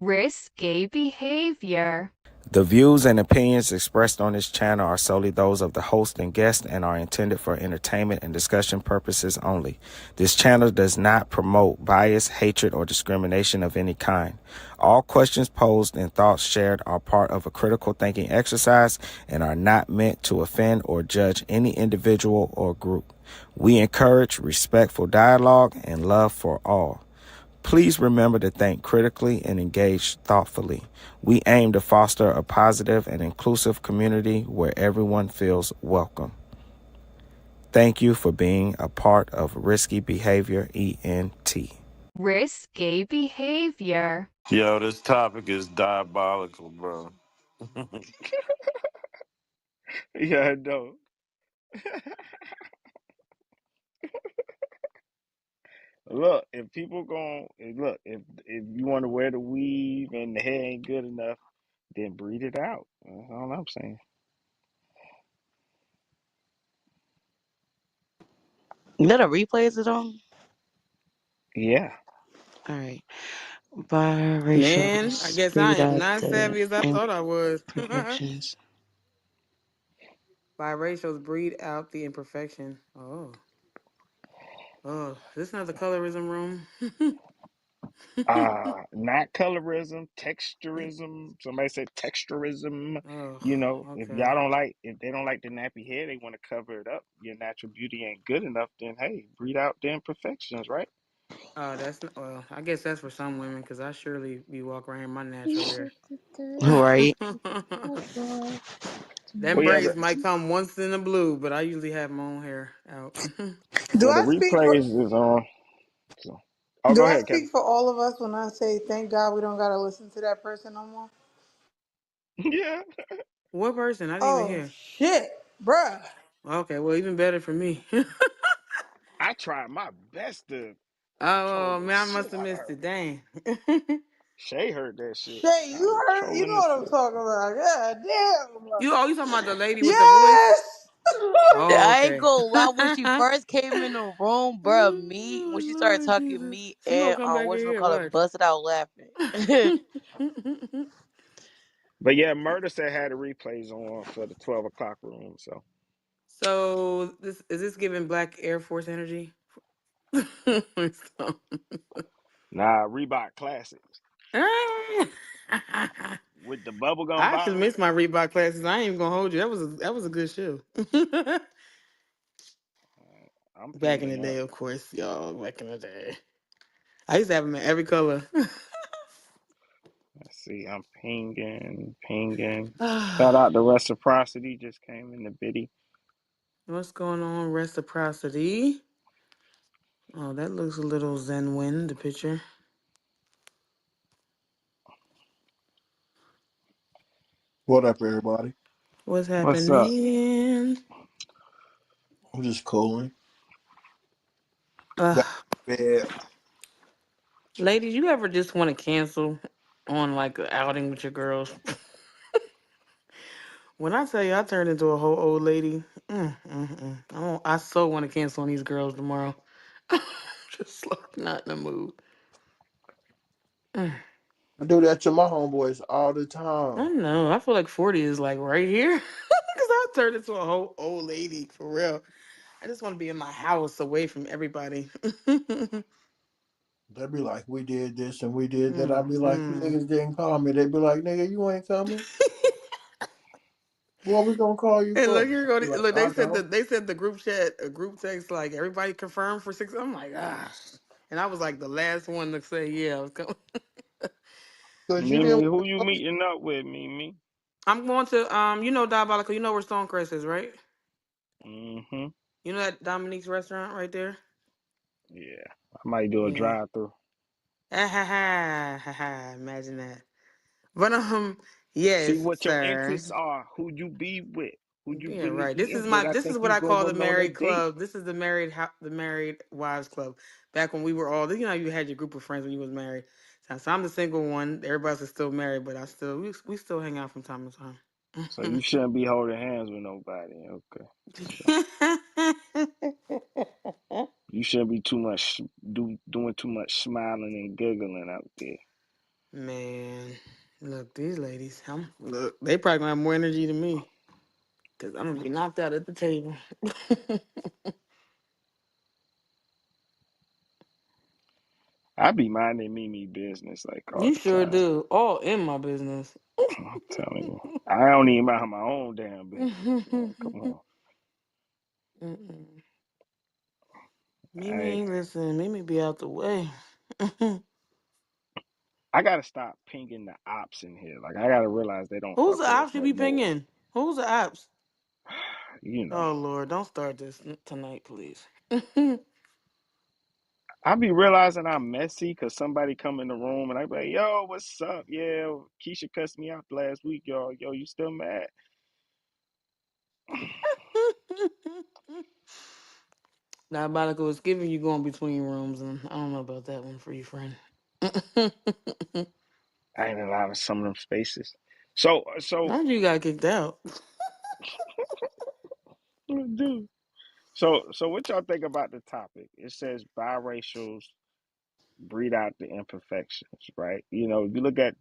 Risky behavior. The views and opinions expressed on this channel are solely those of the host and guest and are intended for entertainment and discussion purposes only. This channel does not promote bias, hatred, or discrimination of any kind. All questions posed and thoughts shared are part of a critical thinking exercise and are not meant to offend or judge any individual or group. We encourage respectful dialogue and love for all. Please remember to think critically and engage thoughtfully. We aim to foster a positive and inclusive community where everyone feels welcome. Thank you for being a part of Risky Behavior ENT. Risky behavior. Yo, this topic is diabolical, bro. Yeah, I know. Look, if people gon' look, if you want to wear the weave and the hair ain't good enough, then breed it out. That's all I'm saying. Let a replay is it on? Yeah. All right. Man, I Biracials guess I breed am out not the savvy as I thought I was. imperfections. Biracials breed out the imperfection. Oh, is this not the colorism room? Not colorism, texturism. Somebody said texturism. Oh, You know, okay. if they don't like the nappy hair, they want to cover it up. Your natural beauty ain't good enough, then hey, breed out the imperfections, right? Oh, that's not, well. I guess that's for some women because I surely be walking around in my natural hair. Right. Them Well, yeah, braids might come once in a blue, but I usually have my own hair out. Do the I speak for replays is on. So, oh, Do go I ahead, Kevin. speak for all of us when I say thank God we don't gotta listen to that person no more? Yeah, What person? I didn't even Oh hear. shit, bruh. Okay, well, even better for me. I tried my best to troll Oh the man, I shit must have out of missed her. it. Dang. Shay heard that shit. Shay, I you was heard? You know trolling the what I'm shit. talking about? God damn. You talking about the lady with the voice? Yes. Oh, I ain't okay. gonna lie. When she first came in the room, bruh, me when Oh, she started Lord talking, Jesus. me She gonna and come back in here. whatchamacallit Watch. busted out laughing. But yeah, Murder said had the replays on for the 12 o'clock room. So, So this giving Black Air Force energy? So- nah, Reebok Classics I with the bubblegum actually bottom. missed my Reebok classes. I ain't even gonna hold you. That was a good show. I'm Back in pinging the day, up. of course, y'all. Back in the day, I used to have them in every color. Let's see, I'm pinging. Shout out to Reciprocity, just came in the biddy. What's going on, reciprocity? Oh, that looks a little Zen Win, the picture. What up, everybody? What's What's up? happening? I'm just cooling. Uh, Back to bed. ladies, you ever just want to cancel on like an outing with your girls? When I tell you I turned into a whole old lady, I so want to cancel on these girls tomorrow. Just like not in the mood. Mm. I do that to my homeboys all the I time. don't know. I feel like 40 is like right here. Because I turned into a whole old lady for real. I just want to be in my house away from everybody. They be like, we did this and we did that. I Mm, be like, you mm. niggas didn't call me. They be like, nigga, you ain't coming. What we gonna call you And look, for? here I go. be like, Look, I know. they said the group chat, a group text, like everybody confirmed for 6. I'm like, gosh. And I was like the last one to say, yeah, I was coming. Cause you Mimi, didn't who want you to come. meeting up with, Mimi? I'm going to, Diabolical. You know where Stonecrest is, right? Mm-hmm. You know that Dominique's restaurant right there? Yeah, I might do a Yeah. drive-through. Ah, ha, ha, ha, ha. Imagine that. But See yes, what your sir. interests are, who you be with, who you Yeah, really right. be in with. I This is think what you I boys call the gonna know married that date. club. This is the married wives club. Back when we were all, you had your group of friends when you was married. So I'm the single one. Everybody's still married, but we still hang out from time to So you time. shouldn't be holding hands with nobody. Okay. So you shouldn't be doing too much smiling and giggling out there. Man, look, these ladies, look, they probably gonna have more energy than me. Cause I'm gonna be knocked out at the table. I be minding Mimi business like all You the sure time. do. All in my business. I'm telling you. I don't even mind my own damn business, man. Come on. Mm-mm. I Mimi, listen, Mimi be out the way. I gotta stop pinging the ops in here. Like I gotta realize they don't Who's fuck the with us ops you no be more. pinging? Who's the ops? You know. Oh Lord, don't start this tonight, please. I be realizing I'm messy because somebody come in the room and I be like, yo, what's up? Yeah, Keisha cussed me out last week, y'all. Yo, you still mad? Diabolical is giving you going between rooms, and I don't know about that one for you, friend. I ain't allowed some of them spaces. So, How'd you got kicked out? dude. So what y'all think about the topic? It says biracials breed out the imperfections, right? You know, if you look at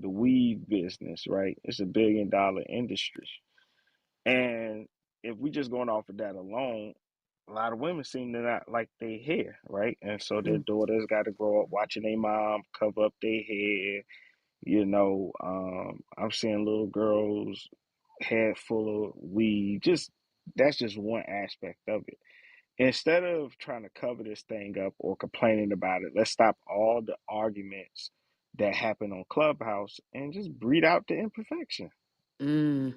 the weave business, right? It's $1 billion industry. And if we just going off of that alone, a lot of women seem to not like their hair, right? And so their Mm. daughters got to grow up watching their mom cover up their hair. You know, I'm seeing little girls head full of weave. Just that's just one aspect of it. Instead of trying to cover this thing up or complaining about it, let's stop all the arguments that happen on Clubhouse and just breed out the imperfection. Mm.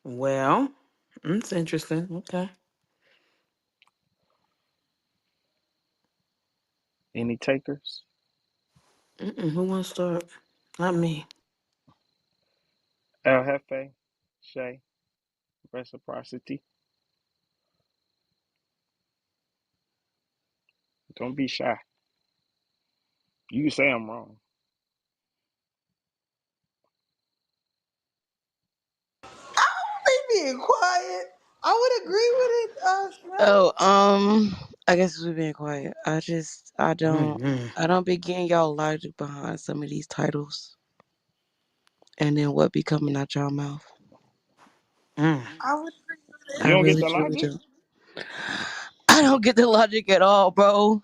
Well, it's interesting. Okay. Any takers? Who wants to start? Not me. El Jefe, Shay, reciprocity. Don't be shy. You can say I'm wrong. They being quiet. I would agree with it, Shay. Oh, I guess we're being quiet. Mm-hmm. I don't be getting y'all logic behind some of these titles, and then what be coming out y'all mouth. Mm. I would agree with You I it. don't get really the truly logic? do. I don't get the logic at all, bro.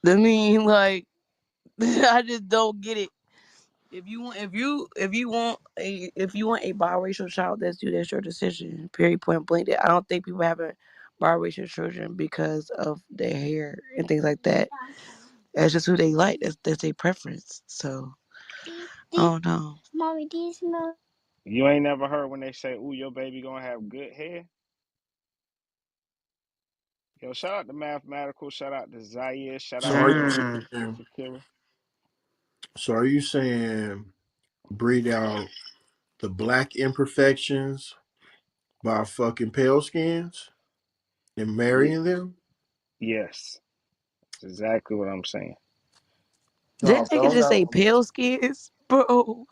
I mean, like, I just don't get it. If you want a biracial child, that's your decision. Period. Point blank. I don't think people having biracial children because of their hair and things like that. That's just who they like. That's their preference. So I don't know. Mommy, do you smell? You ain't never heard when they say, "Ooh, your baby gonna have good hair." Yo, shout out to Mathematical. Shout out to Zaire. Shout So out are to you Mm. saying? Shakira. So are you saying breed out the black imperfections by fucking pale skins and Ye- marrying them? yes, that's exactly what I'm saying. That No, nigga bro, just say pale skins, bro.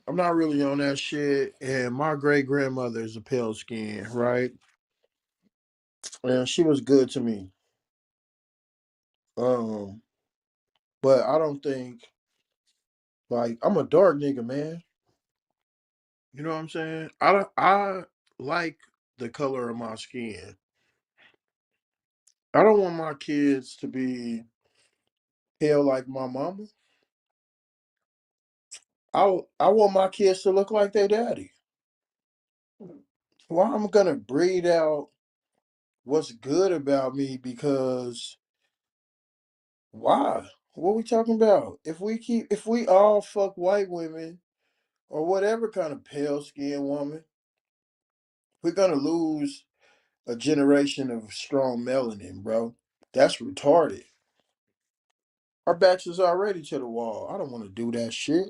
I'm not really on that shit. And my great grandmother is a pale skin, right? And she was good to me. Um, but I don't think like I'm a dark nigga, man. You know what I'm saying? I like the color of my skin. I don't want my kids to be pale like my mama. I want my kids to look like their daddy. Well, I'm gonna breed out what's good about me because why? What we talking about? If we all fuck white women or whatever kind of pale skinned woman, we're gonna lose a generation of strong melanin, bro. That's retarded. Our backs is already to the wall. I don't want to do that shit.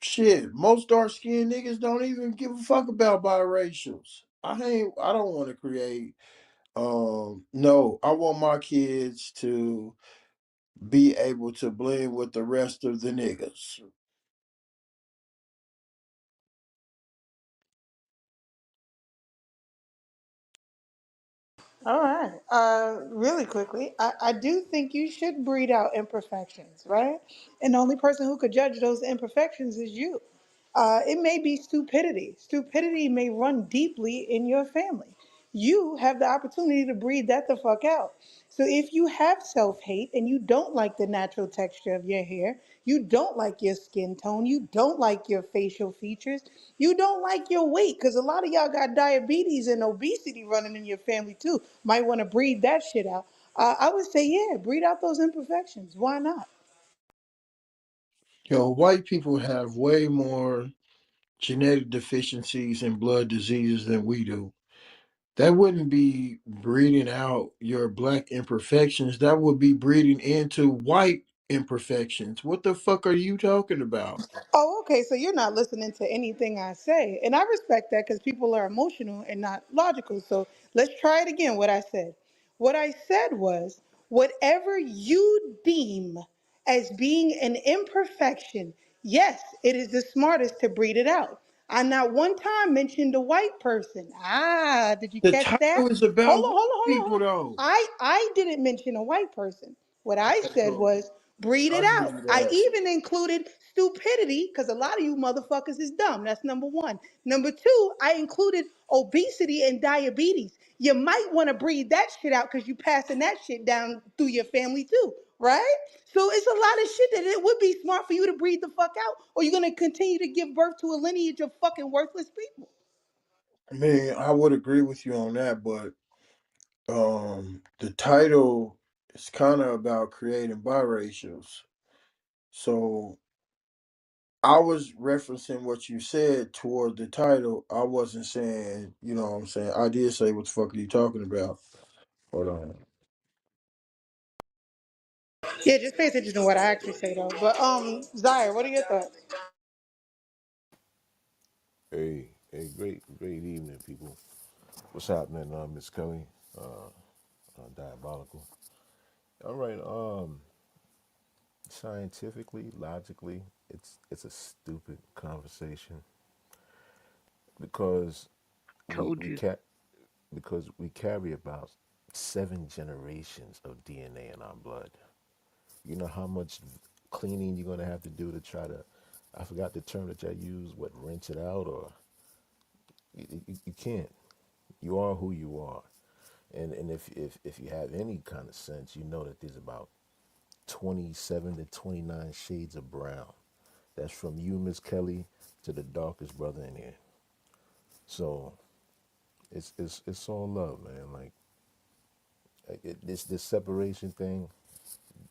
Shit, most dark skinned niggas don't even give a fuck about biracials. I don't want to create no, I want my kids to be able to blend with the rest of the niggas. All right. Really quickly, I do think you should breed out imperfections, right? And the only person who could judge those imperfections is you. It may be stupidity. Stupidity may run deeply in your family. You have the opportunity to breed that the fuck out. So if you have self hate and you don't like the natural texture of your hair, you don't like your skin tone, you don't like your facial features, you don't like your weight, because a lot of y'all got diabetes and obesity running in your family too. Might want to breed that shit out. I would say, yeah, breed out those imperfections. Why not? White people have way more genetic deficiencies and blood diseases than we do. That wouldn't be breeding out your black imperfections. That would be breeding into white imperfections. What the fuck are you talking about? Oh, okay. So you're not listening to anything I say. And I respect that because people are emotional and not logical. So let's try it again. What I said. What I said was whatever you deem as being an imperfection, yes, it is the smartest to breed it out. I not one time mentioned a white person. Ah, did you The catch that? title is Hold about on, white hold on, hold on, hold people, on. though. I didn't mention a white person. What I Okay, said cool. was breed it I'll give out. you I that. even included stupidity because a lot of you motherfuckers is dumb. That's number one. Number two, I included obesity and diabetes. You might want to breed that shit out because you passing that shit down through your family too, right? So it's a lot of shit that it would be smart for you to breed the fuck out, or you're gonna continue to give birth to a lineage of fucking worthless people. I mean, I would agree with you on that, but the title is kind of about creating biracials. So I was referencing what you said toward the title. I wasn't saying, you know what I'm saying? I did say what the fuck are you talking about? Hold on. Yeah, just pay attention to what I actually say though. But Zaire, what are your thoughts? Hey, great evening, people. What's happening, Miss Kelly? Diabolical. All right. Scientifically, logically, it's a stupid conversation because we Told we you. ca- because we carry about 7 generations of DNA in our blood. You know how much cleaning you're gonna have to do to try to. I forgot the term that I used. What, rinse it out, or you can't. You are who you are. And if you have any kind of sense, you know that there's about 27 to 29 shades of brown. That's from you, Miss Kelly, to the darkest brother in here. So it's all love, man. This separation thing,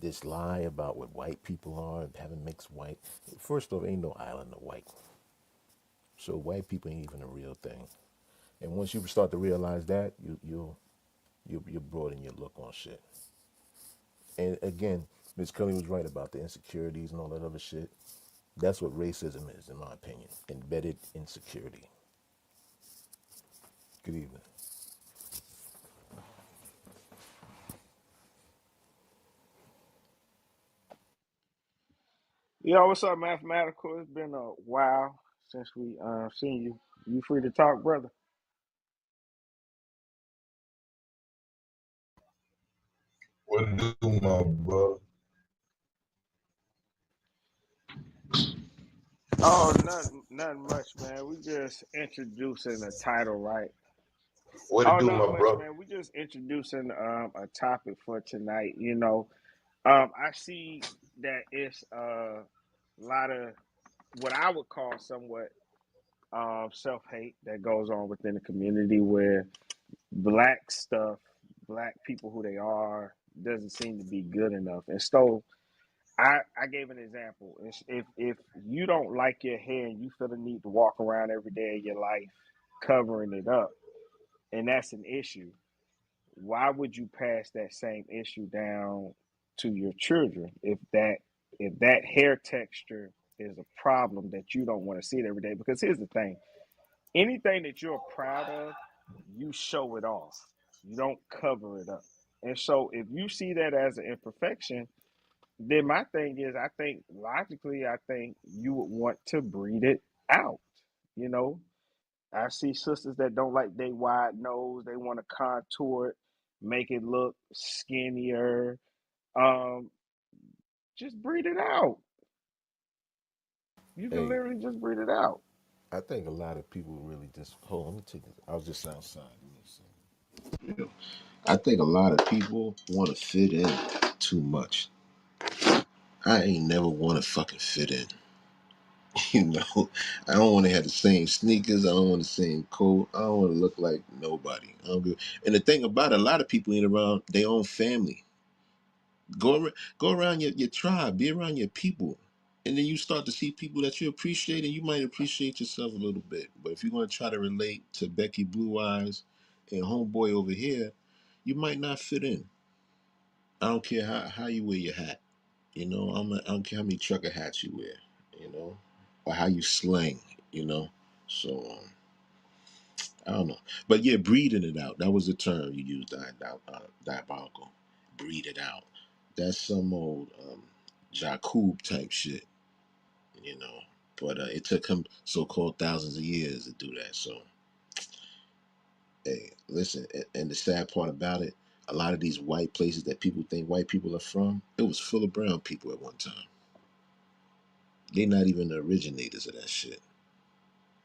this lie about what white people are, having mixed white. First off, ain't no island of white. So white people ain't even a real thing. And once you start to realize that, you'll broaden your look on shit. And again, Miss Kelly was right about the insecurities and all that other shit. That's what racism is, in my opinion. Embedded insecurity. Good evening. Yo, what's up, mathematical? It's been a while since we seen you. You free to talk, brother? What it do, my brother? Oh, nothing much, man. We just introducing the title, right? What it Oh, do, not my much, brother? man. We just introducing a topic for tonight. I see that it's a lot of what I would call somewhat self hate that goes on within the community where black stuff, black people who they are, doesn't seem to be good enough. And so I gave an example. If you don't like your hair and you feel the need to walk around every day of your life covering it up, and that's an issue, why would you pass that same issue down to your children if that hair texture is a problem that you don't want to see it every day? Because here's the thing: anything that you're proud of, you show it off. You don't cover it up. And so if you see that as an imperfection, then my thing is, I think logically, I think you would want to breed it out. You know, I see sisters that don't like they wide nose, they want to contour it. make it look skinnier. Um, just breed it out. You can Hey, literally just breed it out. I think a lot of people really just hold on. Let me take this. I was just outside. Give me a second. You know, I think a lot of people want to fit in too much. I ain't never want to fucking fit in. You know, I don't want to have the same sneakers. I don't want the same coat. I don't want to look like nobody. I don't give. And the thing about it, a lot of people ain't around their own family. Go around your tribe. Be around your people. And then you start to see people that you appreciate, and you might appreciate yourself a little bit. But if you're going to try to relate to Becky Blue Eyes and Homeboy over here, you might not fit in. I don't care how you wear your hat. You know, I don't care how many trucker hats you wear. You know, or how you slang. You know, so I don't know. But yeah, breeding it out. That was the term you used. Diabolical. Breed it out. That's some old Jakub type shit. You know, but it took him so-called thousands of years to do that. So, hey, listen, and the sad part about it, a lot of these white places that people think white people are from, it was full of brown people at one time. They're not even the originators of that shit.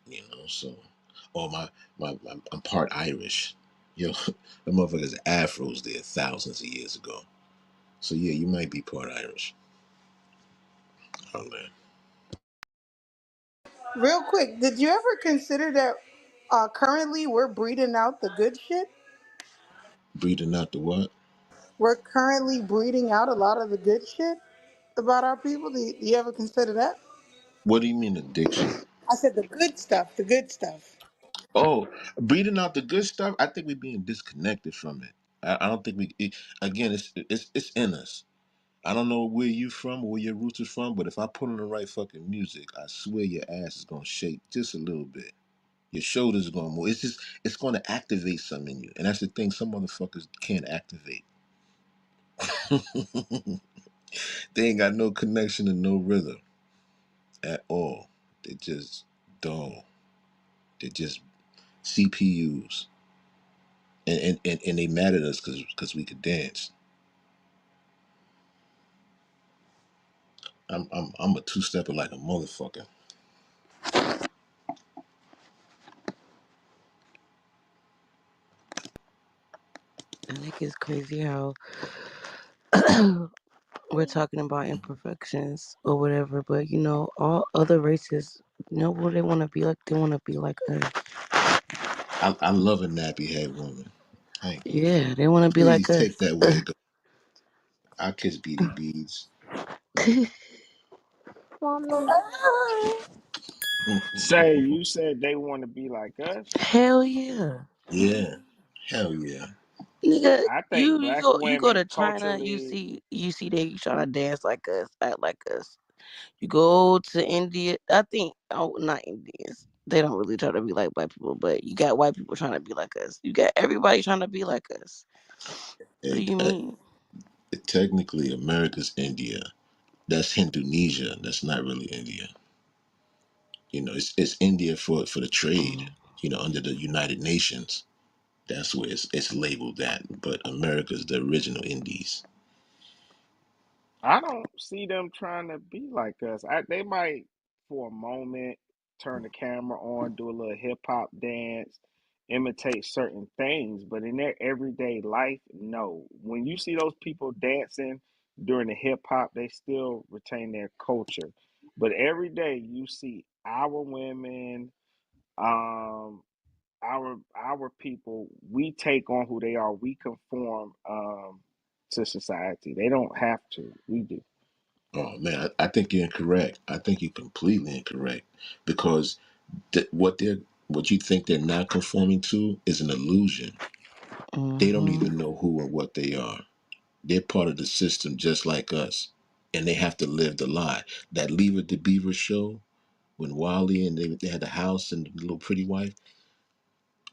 You know, so, or I'm part Irish. Yo, the motherfuckers afros there thousands of years ago. So yeah, you might be part Irish. Oh man, Real quick, did you ever consider that currently we're breeding out the good shit? breeding out the what? We're currently breeding out a lot of the good shit about our people. Do you ever consider that? What do you mean addiction? I said the good stuff, the good stuff. Oh, breeding out the good stuff. I think we're being disconnected from it. I don't think again, it's in us. I don't know where you from or where your roots are from, but if I put on the right fucking music, I swear your ass is gonna shake just a little bit. Your shoulders are gonna move. It's gonna activate something in you, and that's the thing. Some motherfuckers can't activate. They ain't got no connection and no rhythm at all. They just dull. They just CPUs, and they mad at us because we could dance. I'm a two stepper like a motherfucker. I think it's crazy how we're talking about imperfections or whatever, but all other races, what they want to be like? They want to be like us. I love a nappy head woman. Thank you. Yeah, they want to be like Please us. take that wig off. I'll kiss Beady Beads. Mommy. Say, you said they want to be like us. Hell yeah. Yeah. Hell yeah. Nigga, I think you black go you go women to China, you culturally, see they trying to dance like us, act like us. You go to India, I think not Indians. They don't really try to be like white people, but you got white people trying to be like us. You got everybody trying to be like us. What do It, you mean? technically, America's India. That's Indonesia. That's not really India. You know, it's India for the trade. Mm. You know, under the United Nations. That's where it's labeled that. But America's the original Indies. I don't see them trying to be like us. They might, for a moment, turn the camera on, do a little hip hop dance, imitate certain things, but in their everyday life, no. When you see those people dancing during the hip hop, they still retain their culture. But every day you see our women, um, our people, we take on who they are. We conform to society. They don't have to. We do. Oh man, I think you're incorrect. I think you're completely incorrect because what you think they're not conforming to is an illusion. They don't Mm-hmm. even know who and what they are. They're part of the system just like us, and they have to live the lie. That Leave It to Beaver show when Wally and they had the house and the little pretty wife.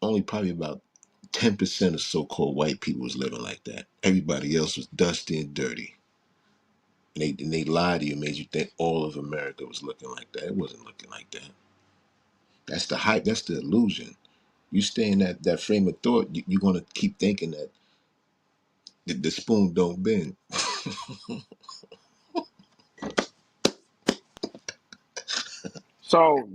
Only probably about 10% of so-called white people was living like that. Everybody else was dusty and dirty. And they lied to you, made you think all of America was looking like that. It wasn't looking like that. That's the hype. That's the illusion. You stay in that frame of thought, you're going to keep thinking that The spoon don't bend. So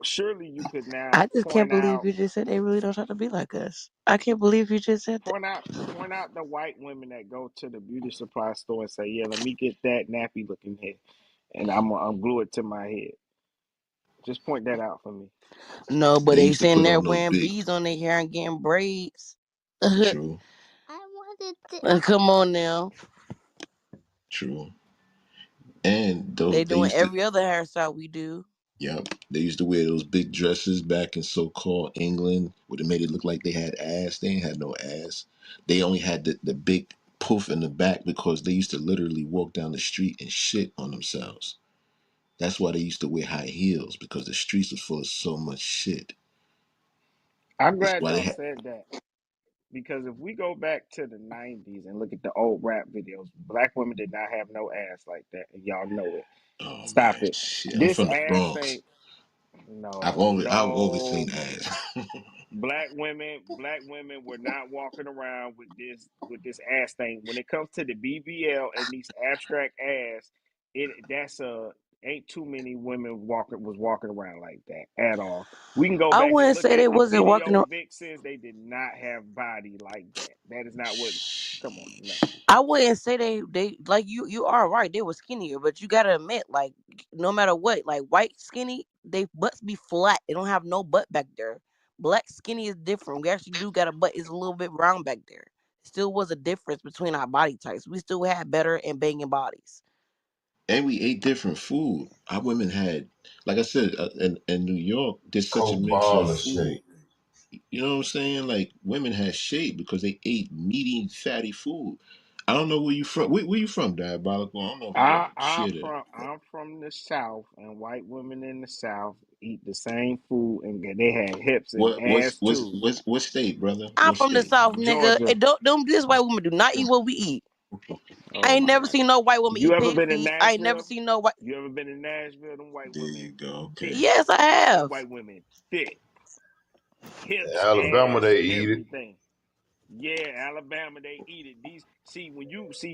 surely you could now I just can't believe you just said they really don't try to be like us. I can't believe you just said that. point out point out the white women that go to the beauty supply store and say, "Yeah, let me get that nappy looking hair," and I'm glue it to my head. Just point that out for me. No, but They they used to sitting put there on those wearing big. beads on their hair and getting braids. True, Come on now. true. And those They they doing used to. every other hairstyle we do. Yep, they used to wear those big dresses back in so-called England, where they made it look like they had ass. They ain't had no ass. They only had the big poof in the back because they used to literally walk down the street and shit on themselves. That's why they used to wear high heels because the streets was full of so much shit. I'm That's glad why they y'all had. said that because if we go back to the '90s and look at the old rap videos, black women did not have no ass like that, and y'all know it. Oh Stop man, it. shit. I'm This from the ass Bronx. thing, no, I've always no. seen ass. Black women were not walking around with this ass thing. When it comes to the BBL and these abstract ass, that's a ain't too many women walking around like that at all. We can go I back and wouldn't look say they at the wasn't walking. video vixens. They did not have body like that. That is not what. Come on, no. I wouldn't say they like you are right, they were skinnier, but you gotta admit, like, no matter what, like white skinny, they butts be flat. They don't have no butt back there. Black skinny is different. We actually do got a butt, it's a little bit round back there. Still was a difference between our body types. We still had better and banging bodies. And we ate different food. Our women had, like I said, in New York, there's such a Coke mix of ball and food. shit. You know what I'm saying? Like women had shape because they ate meaty, fatty food. I don't know where you from. Where you from, Diabolical? I don't know if you ever shared it. I'm from the South, and white women in the South eat the same food, and they had hips and What ass too. what state, brother? I'm What from the state? South, nigga. Georgia. And don't this white woman do not eat what we eat. I Oh ain't my never God. seen no white woman You eat ever pig been in feet. I ain't never Nashville? seen no white. You ever been in Nashville? Them white There you women go. Okay. thick. Yes, I Them have. white women thick. In Hips, Alabama, ass, they eat it. everything. Yeah, Alabama, they eat it. These see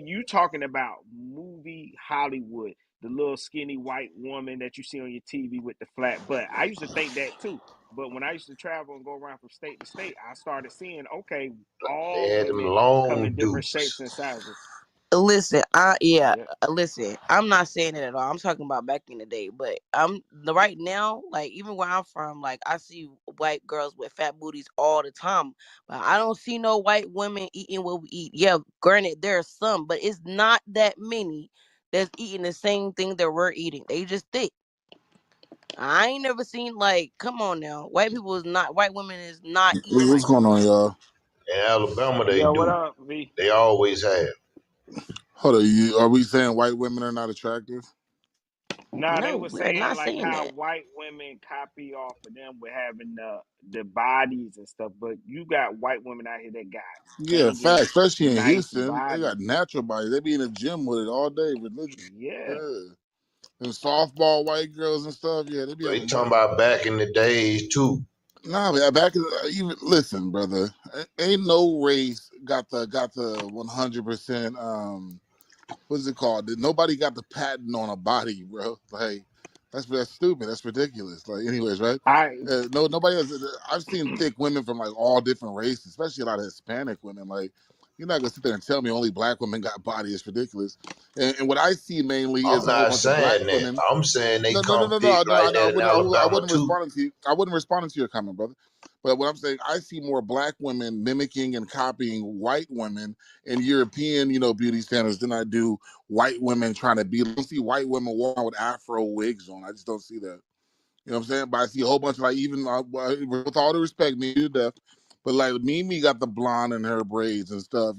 you talking about movie Hollywood, the little skinny white woman that you see on your TV with the flat butt. I used to think that too. But when I used to travel and go around from state to state, I started seeing, okay, They all had them women come long in different shapes dukes. and sizes. Listen, Yeah. listen. I'm not saying it at all. I'm talking about back in the day, but right now, like even where I'm from, like I see white girls with fat booties all the time, but I don't see no white women eating what we eat. Yeah, granted, there are some, but it's not that many that's eating the same thing that we're eating. They just thick. I ain't never seen like, come on now, white women is not eating What's like going that. on, y'all? In Alabama, they Yo, what do. up, V? They always have. Hold on, are we saying white women are not attractive? Nah, they No, were we're saying not like saying how that. white women copy off of them with having the bodies and stuff, but you got white women out here that got Yeah, banging, fact. Especially in nice Houston, they got bodies. natural bodies. They be in the gym with it all day, religious. Yeah. Yeah, and softball white girls and stuff. Yeah, they be But they having talking money. about back in the days too. Nah, man, back in even listen, brother. Ain't no race got the 100%. What's it called? Nobody got the patent on a body, bro. Like that's stupid. That's ridiculous. Like, anyways, right? I No, nobody has. I've seen thick women from like all different races, especially a lot of Hispanic women. Like, you're not gonna sit there and tell me only black women got body. It's ridiculous. And what I see mainly I'm is a whole not bunch of black saying that. women. I'm saying they No, no, no, come no, thick no, no. like I that in wouldn't. I Alabama wouldn't too. respond to you. I wouldn't respond to your comment, brother. But what I'm saying, I see more black women mimicking and copying white women in European, beauty standards than I do white women trying to be. I don't see white women walking with Afro wigs on. I just don't see that. You know what I'm saying? But I see a whole bunch of like even with all the respect, me to death. But like Mimi got the blonde in her braids and stuff,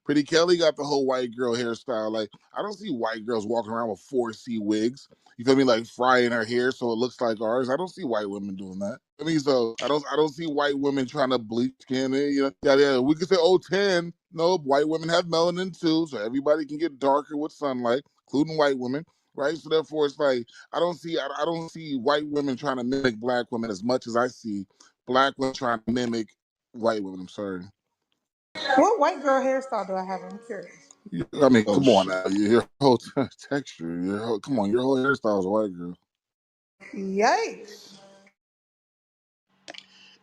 Pretty Kelly got the whole white girl hairstyle. Like I don't see white girls walking around with 4C wigs. You feel me? Like frying her hair so it looks like ours. I don't see white women doing that. I mean, so I don't see white women trying to bleach skin. Yeah. We could say, oh, 10. No, white women have melanin too, so everybody can get darker with sunlight, including white women, right? So therefore, it's like I don't see white women trying to mimic black women as much as I see black women trying to mimic white women. I'm sorry. What white girl hairstyle do I have? I'm curious. I mean, Oh come on shit. now. Your whole texture, come on, your whole hairstyle is a white girl. Yikes.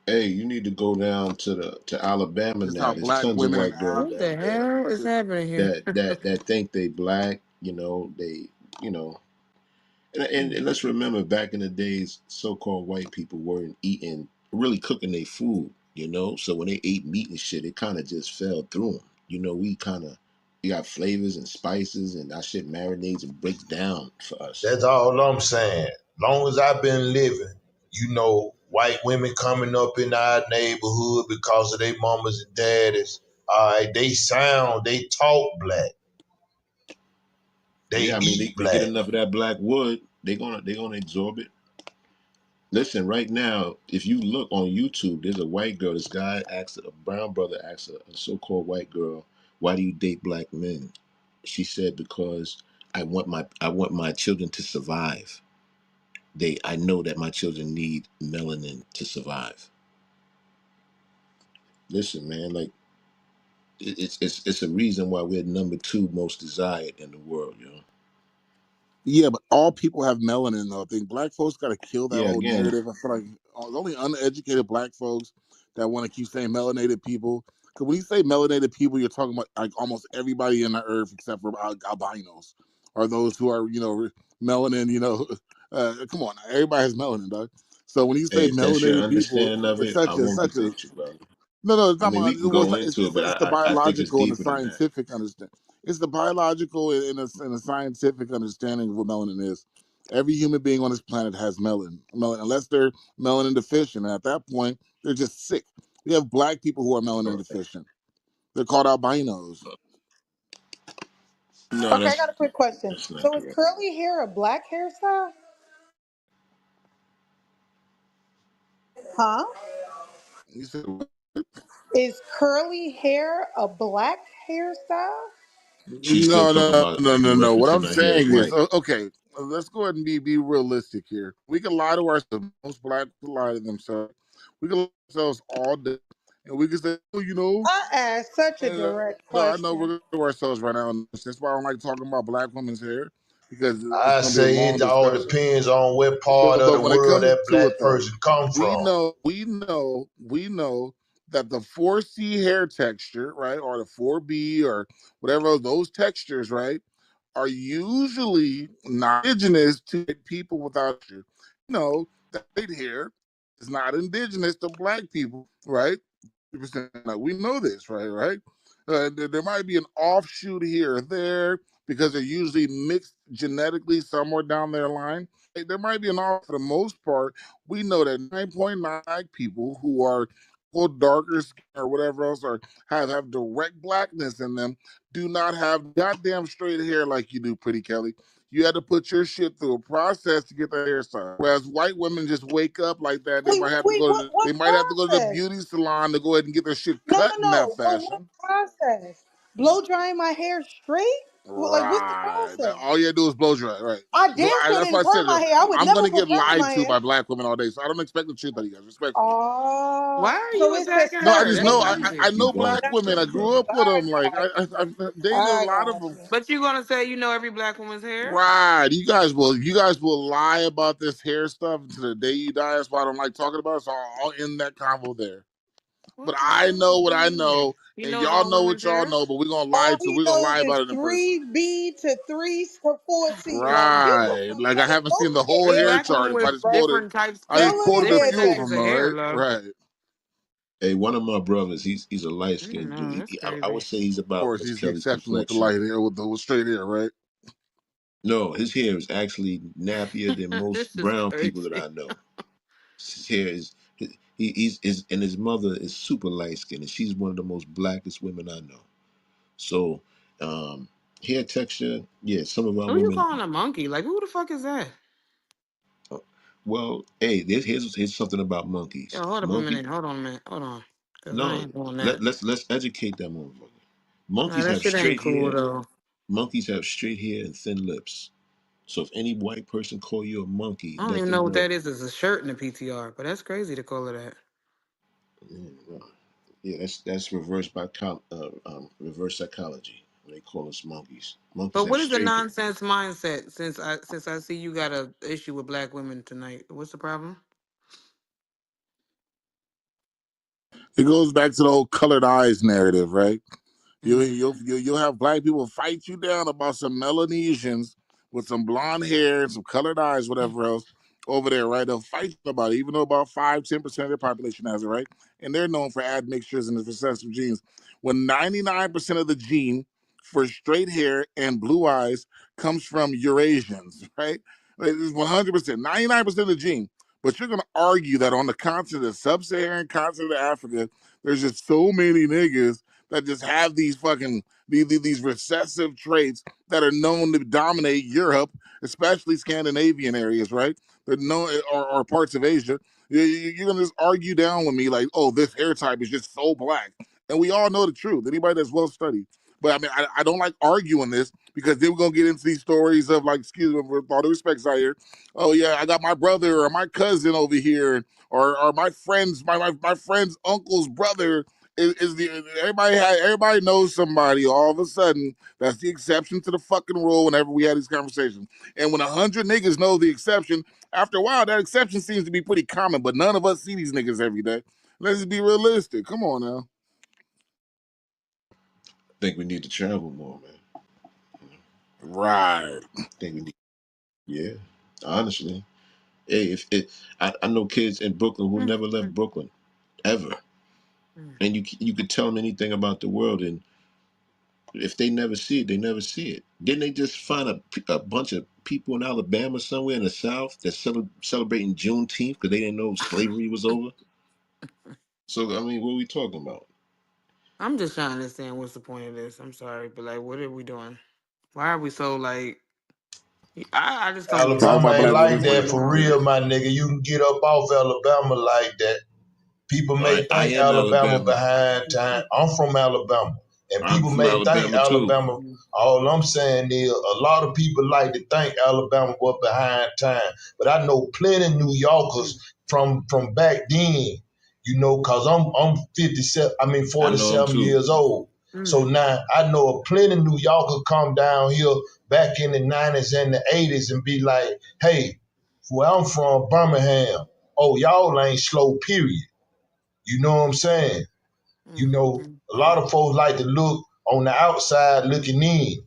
Hey, you need to go down to Alabama It's now. how There's black tons of women in white girls What the down there hell is Africa. happening here? that think they black. You know, and let's remember back in the days, so-called white people weren't eating, really cooking their food. So when they ate meat and shit, it kind of just fell through them. We got flavors and spices, and our shit marinates and breaks down for us. That's all I'm saying. Long as I've been living, white women coming up in our neighborhood because of their mamas and daddies. All right, they talk black, they Yeah, I mean eat they get black. enough of that black wood, they gonna absorb it. Listen, right now, if you look on YouTube, there's a white girl. This guy asks a brown brother asks a so-called white girl, "Why do you date black men?" She said, "Because I want my children to survive. I know that my children need melanin to survive." Listen, man, like it's a reason why we're number two most desired in the world, Yeah, but all people have melanin though. I think black folks got to kill that Yeah, whole again, narrative. I feel like it's only uneducated black folks that want to keep saying melanated people. Because when you say melanated people, you're talking about like almost everybody in the earth except for albinos or those who are melanin. Come on, everybody has melanin, dog. So when you hey, say if that's your melanated people, understanding of it's it, I won't such a debate you, brother. no, it's I not mean, my. we can Well, go into it, but it's the I think it's biological and the deeper than that. scientific understand. It's the biological and a scientific understanding of what melanin is. Every human being on this planet has melanin, unless they're melanin deficient. And at that point, they're just sick. We have black people who are melanin deficient. They're called albinos. No, Okay, I that's got a quick question. that's not So is correct. curly hair a black hairstyle? Huh? You said, Is curly hair a black hairstyle? She's still no, talking no, about no, no, the no. What reference in I'm her hair is saying is, white. okay, let's go ahead and be realistic here. We can lie to ourselves. Most black people lie to themselves. We can lie to ourselves all day, and we can say, oh, I asked such a direct no, I know we're question. going to do ourselves right now. And that's why I don't like talking about black women's hair because it's I going to be a say long it all discussion. depends on what part of But the when it world comes that to black it, though, person come from. we know that the 4C hair texture, right, or the 4B or whatever those textures, right, are usually not indigenous to people without you. That white hair is not indigenous to black people, right? 100%. Like, we know this, right? Right? There might be an offshoot here or there because they're usually mixed genetically somewhere down their line. There might be an off. For the most part, we know that 9.9 people who are darker skin or whatever else or have direct blackness in them do not have goddamn straight hair like you do, Pretty Kelly. You had to put your shit through a process to get that hairstyle. Whereas white women just wake up like that. They Wait, might have to wait, go what to what they might have to go to the process? beauty salon to go ahead and get their shit No, cut no, in that no. But what fashion. process? Blow drying my hair straight? Like, what's the Right. process? All you gotta do is blow dry. Right. I So damn sure that's why didn't I said perm my hair. I would I'm never gonna put get perm in lied my to hair. by black women all day. So I don't expect the truth out of you guys, respectfully. Oh, Why are so you it's the attacking No, I her? just That's know surface. I crazy. You know black going That's too women. far, I grew brother. up with I them. Like got you. I've dated a I lot of got them. you. But you gonna say you know every black woman's hair? Right. You guys will lie about this hair stuff until the day you die. That's why I don't like talking about it. So I'll end that convo there. But What the I hell know is what I going on? know, You and know y'all all know women's what y'all hair? know, but All we're we gonna know lie is about it in person. 3B to 3 to 4C. Like, get the Right. fuck, we Like I don't haven't know seen the the whole It's hair hair black chart. women If with type. different types, I just Melanated quoted a different few of types them, of though, hair, right? love. Right. Hey, one of my brothers, he's a light skinned No, dude. that's I would crazy. say he's Of about course, Miss he's the Kelly's exception with the complexion. light hair, with the straight hair, right? No, his hair is actually nappier than most This is brown people that crazy. I know. His hair is he's is and his mother is super light skinned, and she's one of the most blackest women I know. So, hair texture, yeah, some of our Who you women. calling a monkey? Like who the fuck is that? Well, hey, here's something about monkeys. Yo, hold up a Monkey, minute. Hold on a minute. Hold on. Cause I no, ain't doing that. let's educate that motherfucker. Nah, Monkeys that have shit ain't straight cool hair. though. Monkeys have straight hair and thin lips. So if any white person call you a monkey, I don't let even them know what know. that is. It's a shirt in the PTR, but that's crazy to call it that. Yeah, Yeah, that's reverse psychology. They call us monkeys. Monkeys But have what is the straight hair. nonsense mindset? Since I see you got a issue with black women tonight, what's the problem? It goes back to the whole colored eyes narrative, right? Mm. You'll have black people fight you down about some Melanesians with some blonde hair and some colored eyes, whatever else, over there, right? They'll fight you about it, even though about 5-10% of their population has it, right? And they're known for admixtures and the recessive genes. When 99% of the gene for straight hair and blue eyes comes from Eurasians, right? It's 100%, 99% of the gene. But you're gonna argue that on the continent, the sub-Saharan continent of Africa, there's just so many niggas that just have these fucking these recessive traits that are known to dominate Europe, especially Scandinavian areas, right? They're known or parts of Asia. You're gonna just argue down with me like, oh, this hair type is just so black, and we all know the truth. Anybody that's well studied. But I mean, I don't like arguing this because then we're gonna get into these stories of like, excuse me, with all the respect I hear. Oh yeah, I got my brother or my cousin over here, or my friend's my friend's uncle's brother is the everybody knows somebody all of a sudden. That's the exception to the fucking rule whenever we had these conversations. And when 100 niggas know the exception, after a while that exception seems to be pretty common, but none of us see these niggas every day. Let's just be realistic. Come on now. I think we need to travel more, man. Right. I think we need. Yeah, honestly. Hey, if it, I know kids in Brooklyn who Mm, never left mm, Brooklyn ever, mm. and you could tell them anything about the world, and if they never see it, they never see it. Didn't they just find a bunch of people in Alabama somewhere in the South that's celebrating Juneteenth because they didn't know slavery was over? So I mean, what are we talking about? I'm just trying to understand what's the point of this. I'm sorry, but like, what are we doing? Why are we so like? I just don't get it. Talking Alabama about ain't black like women's What that is rights. for wrong with real, it? my nigga. You can get up off Alabama like that. People may I think am Alabama Alabama. behind time. I'm from Alabama. And I'm people from may think Alabama too. Alabama, all I'm saying is a lot of people like to think Alabama was behind time. But I know plenty New Yorkers Mm, from back then, you know, cause I'm 57, I mean I know them 47 too. years old. So mm, now I know a plenty New Yorkers come down here back in the 90s and the 80s and be like, hey, where I'm from, Birmingham, oh, y'all ain't slow, period. You know what I'm saying? You mm, know, mm, a lot mm. of folks like to look on the outside looking in,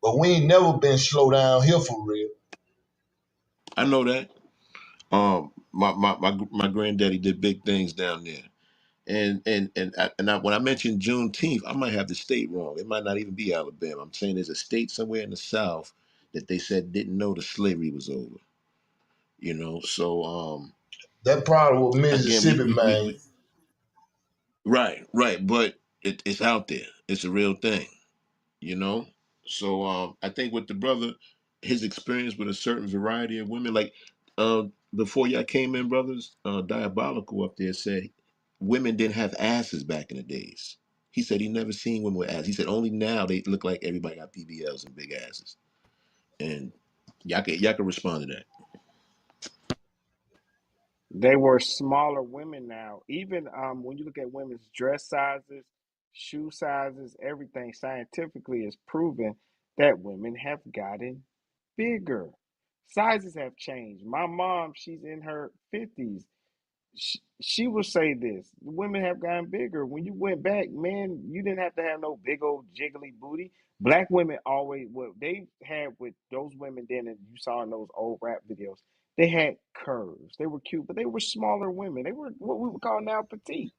but we ain't never been slow down here for real. I know that. My granddaddy did big things down there. When I mentioned Juneteenth, I might have the state wrong. It might not even be Alabama. I'm saying there's a state somewhere in the South that they said didn't know the slavery was over. You know, so That probably was again, Mississippi, man. right, but it's out there. It's a real thing. You know, so I think with the brother, his experience with a certain variety of women, like before y'all came in, brothers, Diabolical up there said women didn't have asses back in the days. He said he never seen women with asses. He said only now they look like everybody got BBLs and big asses. And y'all can respond to that. They were smaller women now. Even when you look at women's dress sizes, shoe sizes, everything scientifically is proven that women have gotten bigger. Sizes have changed. My mom, she's in her 50s. She will say this: women have gotten bigger. When you went back, man, you didn't have to have no big old jiggly booty. Black women always, what they had with those women then, and you saw in those old rap videos, they had curves. They were cute, but they were smaller women. They were what we would call now petite.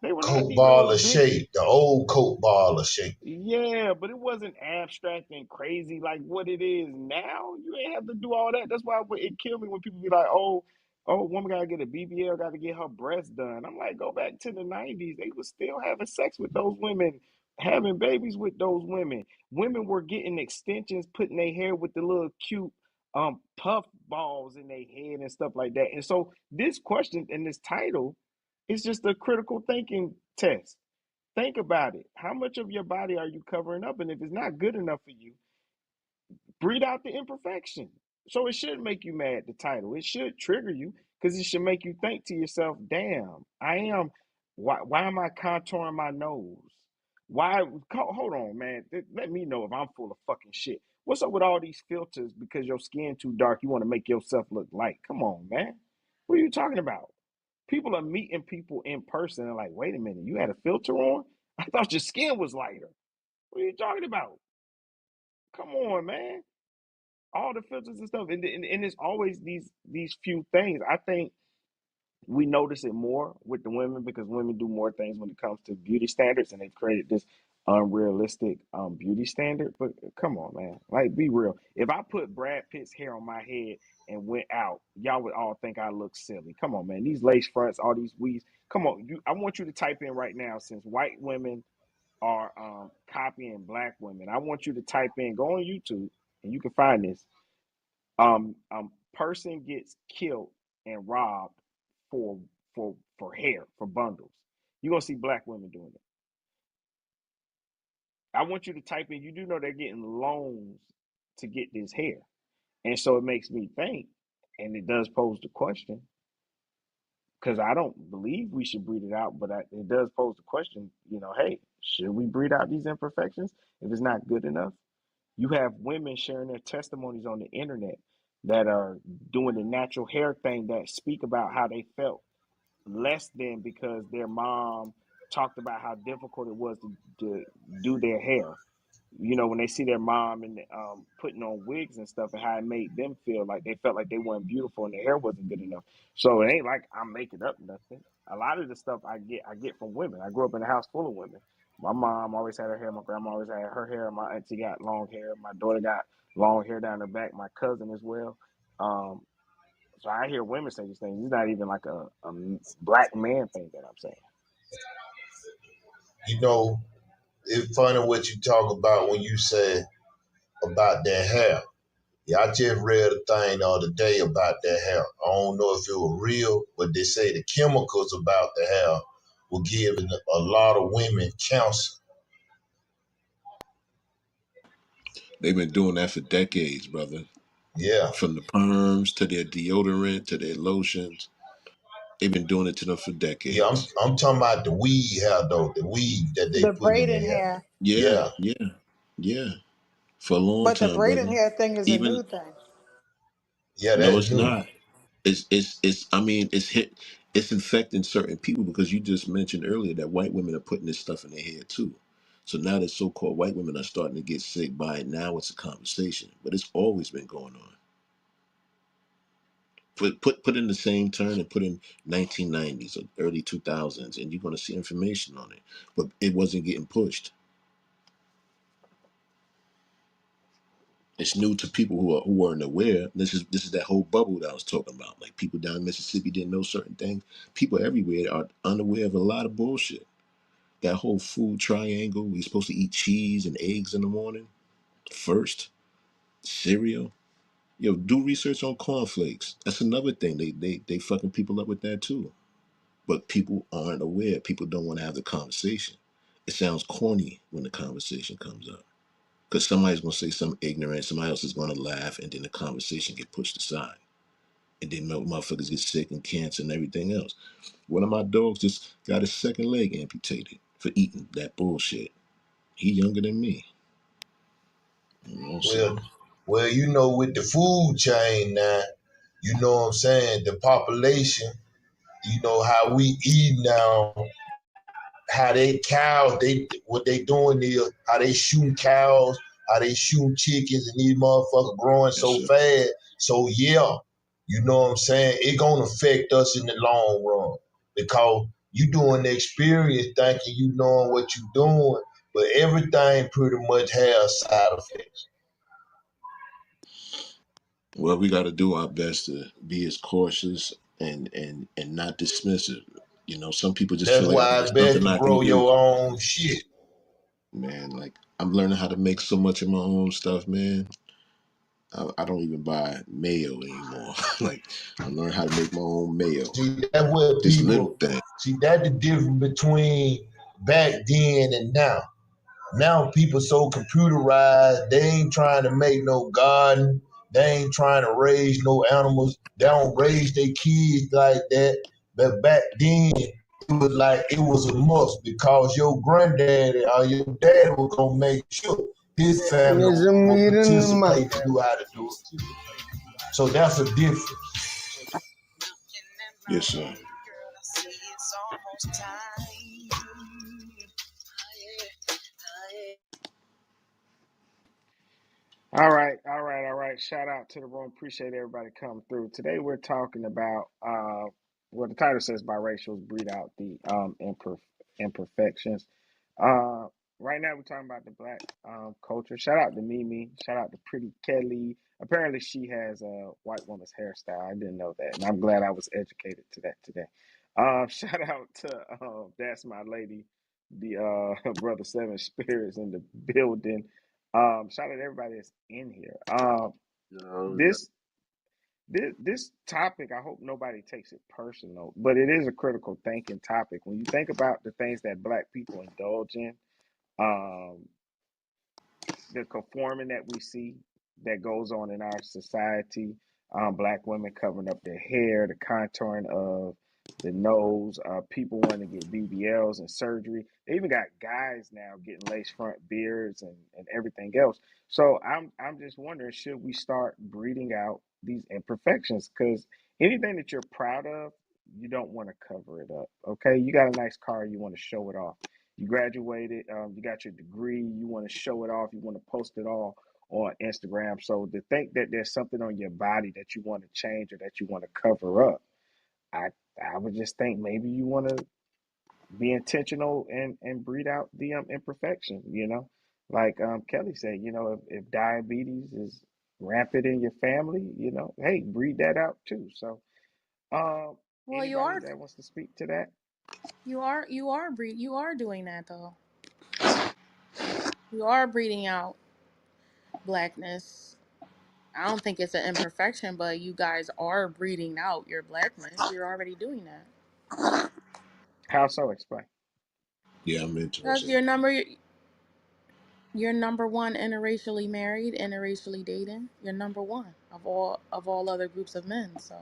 They were not Coke these little baller big. shape, the old Coke baller shape. Yeah, but it wasn't abstract and crazy like what it is now. You ain't have to do all that. That's why it killed me when people be like, "Oh, woman gotta get a BBL, gotta get her breast done." I'm like, go back to the '90s. They was still having sex with those women, having babies with those women. Women were getting extensions, putting their hair with the little cute puff balls in their head and stuff like that. And so this question and this title is just a critical thinking test. Think about it. How much of your body are you covering up? And if it's not good enough for you, breed out the imperfection. So it should make you mad, the title. It should trigger you because it should make you think to yourself, damn, I am. Why am I contouring my nose? Why? Hold on, man. Let me know if I'm full of fucking shit. What's up with all these filters? Because your skin too dark, you want to make yourself look light. Come on, man. What are you talking about? People are meeting people in person and like, wait a minute, you had a filter on? I thought your skin was lighter. What are you talking about? Come on, man. All the filters and stuff, and it's always these few things. I think we notice it more with the women because women do more things when it comes to beauty standards, and they've created this unrealistic beauty standard. But come on, man, like be real. If I put Brad Pitt's hair on my head and went out, y'all would all think I look silly. Come on, man, these lace fronts, all these weaves. Come on, I want you to type in right now, since white women are copying black women. I want you to type in, go on YouTube, and you can find this. Person gets killed and robbed for hair, for bundles. You're gonna see black women doing it. I want you to type in, you do know they're getting loans to get this hair. And so it makes me think, and it does pose the question, because I don't believe we should breed it out, but it does pose the question, hey, should we breed out these imperfections if it's not good enough? You have women sharing their testimonies on the internet that are doing the natural hair thing, that speak about how they felt less than because their mom talked about how difficult it was to do their hair. When they see their mom and putting on wigs and stuff, and how it made them feel, like they felt like they weren't beautiful and their hair wasn't good enough. So it ain't like I'm making up nothing. A lot of the stuff I get from women. I grew up in a house full of women. My mom always had her hair. My grandma always had her hair. My auntie got long hair. My daughter got long hair down her back. My cousin as well. Um, so I hear women say these things. It's not even like a black man thing that I'm saying. You know, it's funny what you talk about when you say about that hair. Yeah, I just read a thing the other day about that hair. I don't know if it was real, but they say the chemicals about the hair were giving a lot of women cancer. They've been doing that for decades, brother. Yeah. From the perms to their deodorant to their lotions. They've been doing it to them for Yeah, I'm decades. I'm talking about the weed hair though, the weed that they The put in their braiding hair. hair. Yeah, Yeah. yeah, yeah. For a long But the time, braiding brother. hair thing is a Even new thing. Yeah, no, that's it's new. not. It's I mean, it's infecting certain people because you just mentioned earlier that white women are putting this stuff in their head too. So now that so-called white women are starting to get sick by it, now it's a conversation. But it's always been going on. Put in the same turn and put in 1990s or early 2000s, and you're going to see information on it. But it wasn't getting pushed. It's new to people who weren't aware. This is that whole bubble that I was talking about. Like people down in Mississippi didn't know certain things. People everywhere are unaware of a lot of bullshit. That whole food triangle. We're supposed to eat cheese and eggs in the morning first. Cereal. Yo, do research on cornflakes. That's another thing. They fucking people up with that too. But people aren't aware. People don't want to have the conversation. It sounds corny when the conversation comes up. Because somebody's going to say something ignorant, somebody else is going to laugh, and then the conversation get pushed aside. And then motherfuckers get sick and cancer and everything else. One of my dogs just got his second leg amputated for eating that bullshit. He younger than me. So Well, with the food chain now, you know what I'm saying, the population, how we eat now, how they cows, what they doing is how they shooting cows, how they shooting chickens, and these motherfuckers growing that's so it. fast. So yeah, you know what I'm saying? It gonna affect us in the long run because you doing the experience thinking you knowing what you doing, but everything pretty much has side effects. Well, we got to do our best to be as cautious and not dismissive. Some people just That's feel like, oh, why it's there's best nothing to I can grow do. your own shit. Man, like I'm learning how to make so much of my own stuff, man. I don't even buy mayo anymore. Like I'm learning how to make my own mayo. See, that's what Just little people things. see. That's the difference between back then and now. Now people so computerized, they ain't trying to make no garden. They ain't trying to raise no animals. They don't raise their kids like that. But back then, it was like it was a must because your granddaddy or your daddy was gonna make sure his family There's a will meeting in my participate to do how to do it too. So that's a difference. Yes, sir. All right, all right, all right. Shout out to the room. Appreciate everybody coming through. Today we're talking about well, the title says biracials breed out the imperfections. Uh, right now we're talking about the black culture. Shout out to Mimi. Shout out to Pretty Kelly. Apparently she has a white woman's hairstyle. I didn't know that, and I'm glad I was educated to that today. Shout out to that's my lady, the brother Seven Spirits in the building. Shout out to everybody that's in here. This this topic, I hope nobody takes it personal, but it is a critical thinking topic. When you think about the things that black people indulge in, um, the conforming that we see that goes on in our society. Black women covering up their hair, the contouring of the nose, people wanting to get BBLs and surgery. They even got guys now getting lace front beards and everything else. So I'm just wondering, should we start breeding out these imperfections? Because anything that you're proud of, you don't want to cover it up. Okay, you got a nice car, you want to show it off. You graduated, you got your degree, you want to show it off, you want to post it all on Instagram. So to think that there's something on your body that you want to change or that you want to cover up, I I would just think maybe you want to be intentional and breed out the imperfection, Like Kelly said, if diabetes is rampant in your family, hey, breed that out too. So um Well, anybody that wants to speak to that? you are doing that though. You are breeding out blackness. I don't think it's an imperfection, but you guys are breeding out your blackness. You're already doing that. How so? Explain. Yeah, I'm That's interested. you're number one interracially married, interracially dating. You're number one of all other groups of men. So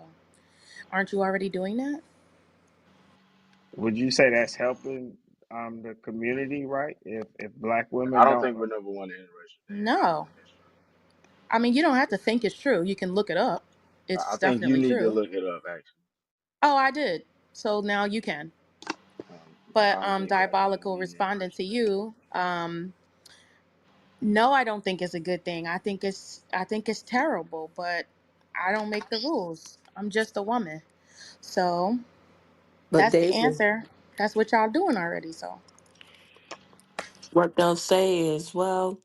aren't you already doing that? Would you say that's helping the community, right? If black I women don't don't, think we're number one in interracial dating. I don't No. think so. I mean, you don't have to think it's true. You can look it up. I It's think you definitely need to true. look it up. Actually, Oh, I did. So now you can. I But don't think Diabolical we responding to interracial dating. you, no, I don't think it's a good thing. I think it's terrible, but I don't make the rules. I'm just a woman. So But that's the Deja, answer. That's what y'all doing already. So what they'll say is, well,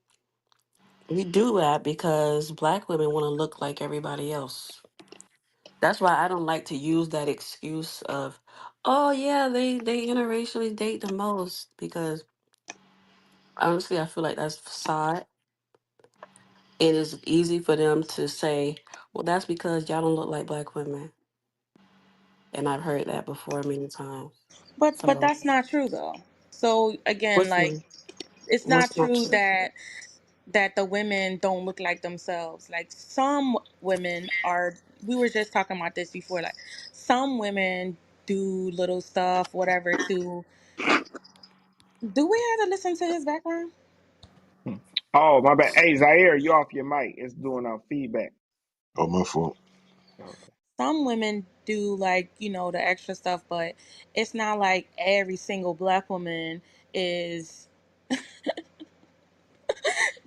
we do that because black women want to look like everybody else. That's why I don't like to use that excuse of, oh yeah, they interracially date the most because honestly, I feel like that's facade. It is easy for them to say, well, that's because y'all don't look like black women, and I've heard that before many times. but So that's not true though. So again, what's like the it's not what's not true true? that the women don't look like themselves. Like some women are, we were just talking about this before, like some women do little stuff, whatever, to, do we have to listen to his background? hmm. Oh, my bad. Hey, Zaire, you off your mic? It's doing feedback. Oh, my fault. Okay. Some women do like, the extra stuff, but it's not like every single black woman is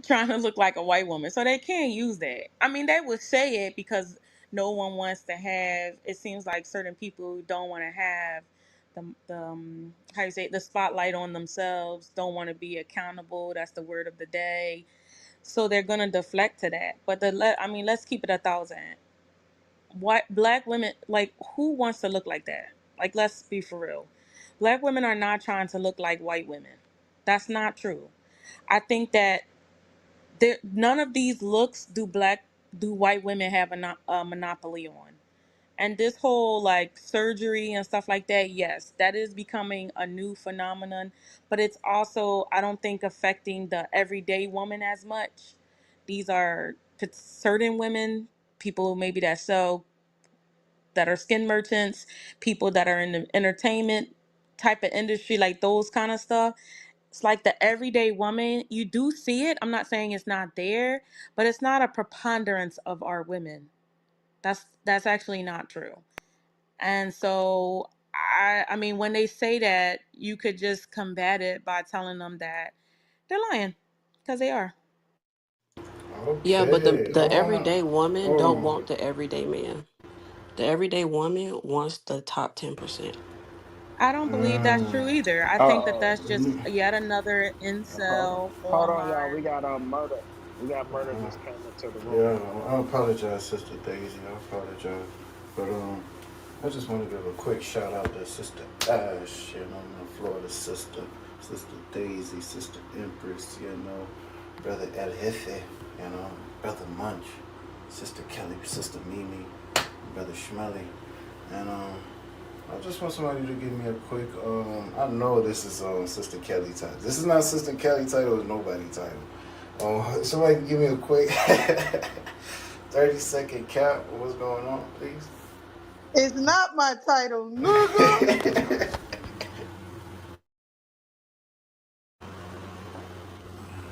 trying to look like a white woman. So they can't use that. I mean, they would say it because no one wants to have, it seems like certain people don't want to have the how you say it, the spotlight on themselves, don't want to be accountable. That's the word of the day. So they're going to deflect to that. But I mean, let's keep it 1,000. What black women, like, who wants to look like that? Like, let's be for real. Black women are not trying to look like white women. That's not true. I think that none of these looks do white women have a monopoly on. And this whole like surgery and stuff like that, yes, that is becoming a new phenomenon, but it's also, I don't think, affecting the everyday woman as much. These are certain women, people maybe that are skin merchants, people that are in the entertainment type of industry, like those kind of stuff, it's like the everyday woman, you do see it. I'm not saying it's not there, but it's not a preponderance of our women. That's actually not true. And so I mean when they say that, you could just combat it by telling them that they're lying, because they are. Yeah, but Okay. the everyday woman don't Oh. want the everyday man. The everyday woman wants the top 10%. I don't believe that's true either. I think that that's just Mm. yet another Hold, incel hold on, y'all. We online. got murder. We got murder just came into the room. Yeah, Hold I on. apologize, Sister Daisy. I apologize. But I just want to give a quick shout out to Sister Ash, you know, my Florida sister, Sister Daisy, Sister Empress, you know, Brother El Jefe, you know, Brother Munch, Sister Kelly, Sister Mimi, Brother Schmelly, and I just want somebody to give me a quick. I know this is Sister Kelly title. This is not Sister Kelly title. It's nobody title. Somebody can give me a quick 30-second cap of what's going on, please. It's not my title, nigga.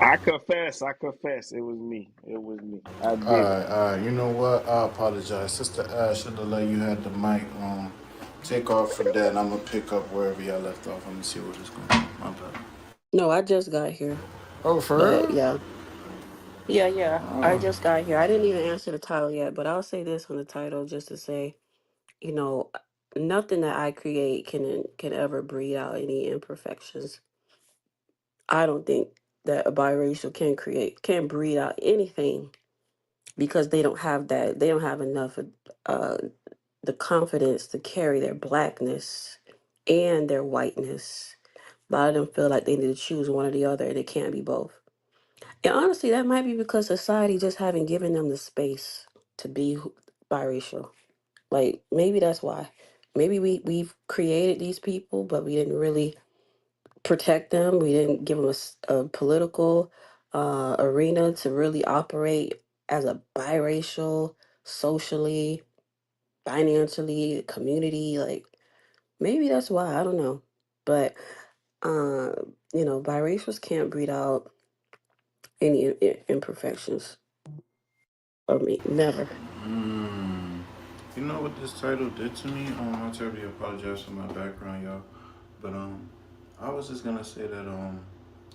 I confess. I confess. It was me. It was me. I did it. All right. You know what? I apologize, Sister Ash. Should have let you had the mic. Take off from that, and I'm gonna pick up wherever y'all left off. Let me see what is going on. My bad. No, I just got here. Oh, for But real? yeah. Yeah, yeah. I Oh. just got here. I didn't even answer the title yet, but I'll say this on the title just to say, you know, nothing that I create can ever breed out any imperfections. I don't think that a biracial can breed out anything because they don't have enough uh the confidence to carry their blackness and their whiteness. A lot of them feel like they need to choose one or the other and it can't be both. And honestly, that might be because society just haven't given them the space to be biracial. Like maybe that's why. Maybe we've created these people, but we didn't really protect them. We didn't give them a political arena to really operate as a biracial, socially, financially, community. Like maybe that's why. I don't know, but uh, biracials can't breed out any imperfections. Or me, never. Mm. You know what this title did to me? I terribly apologize for my background, y'all. But I was just gonna say that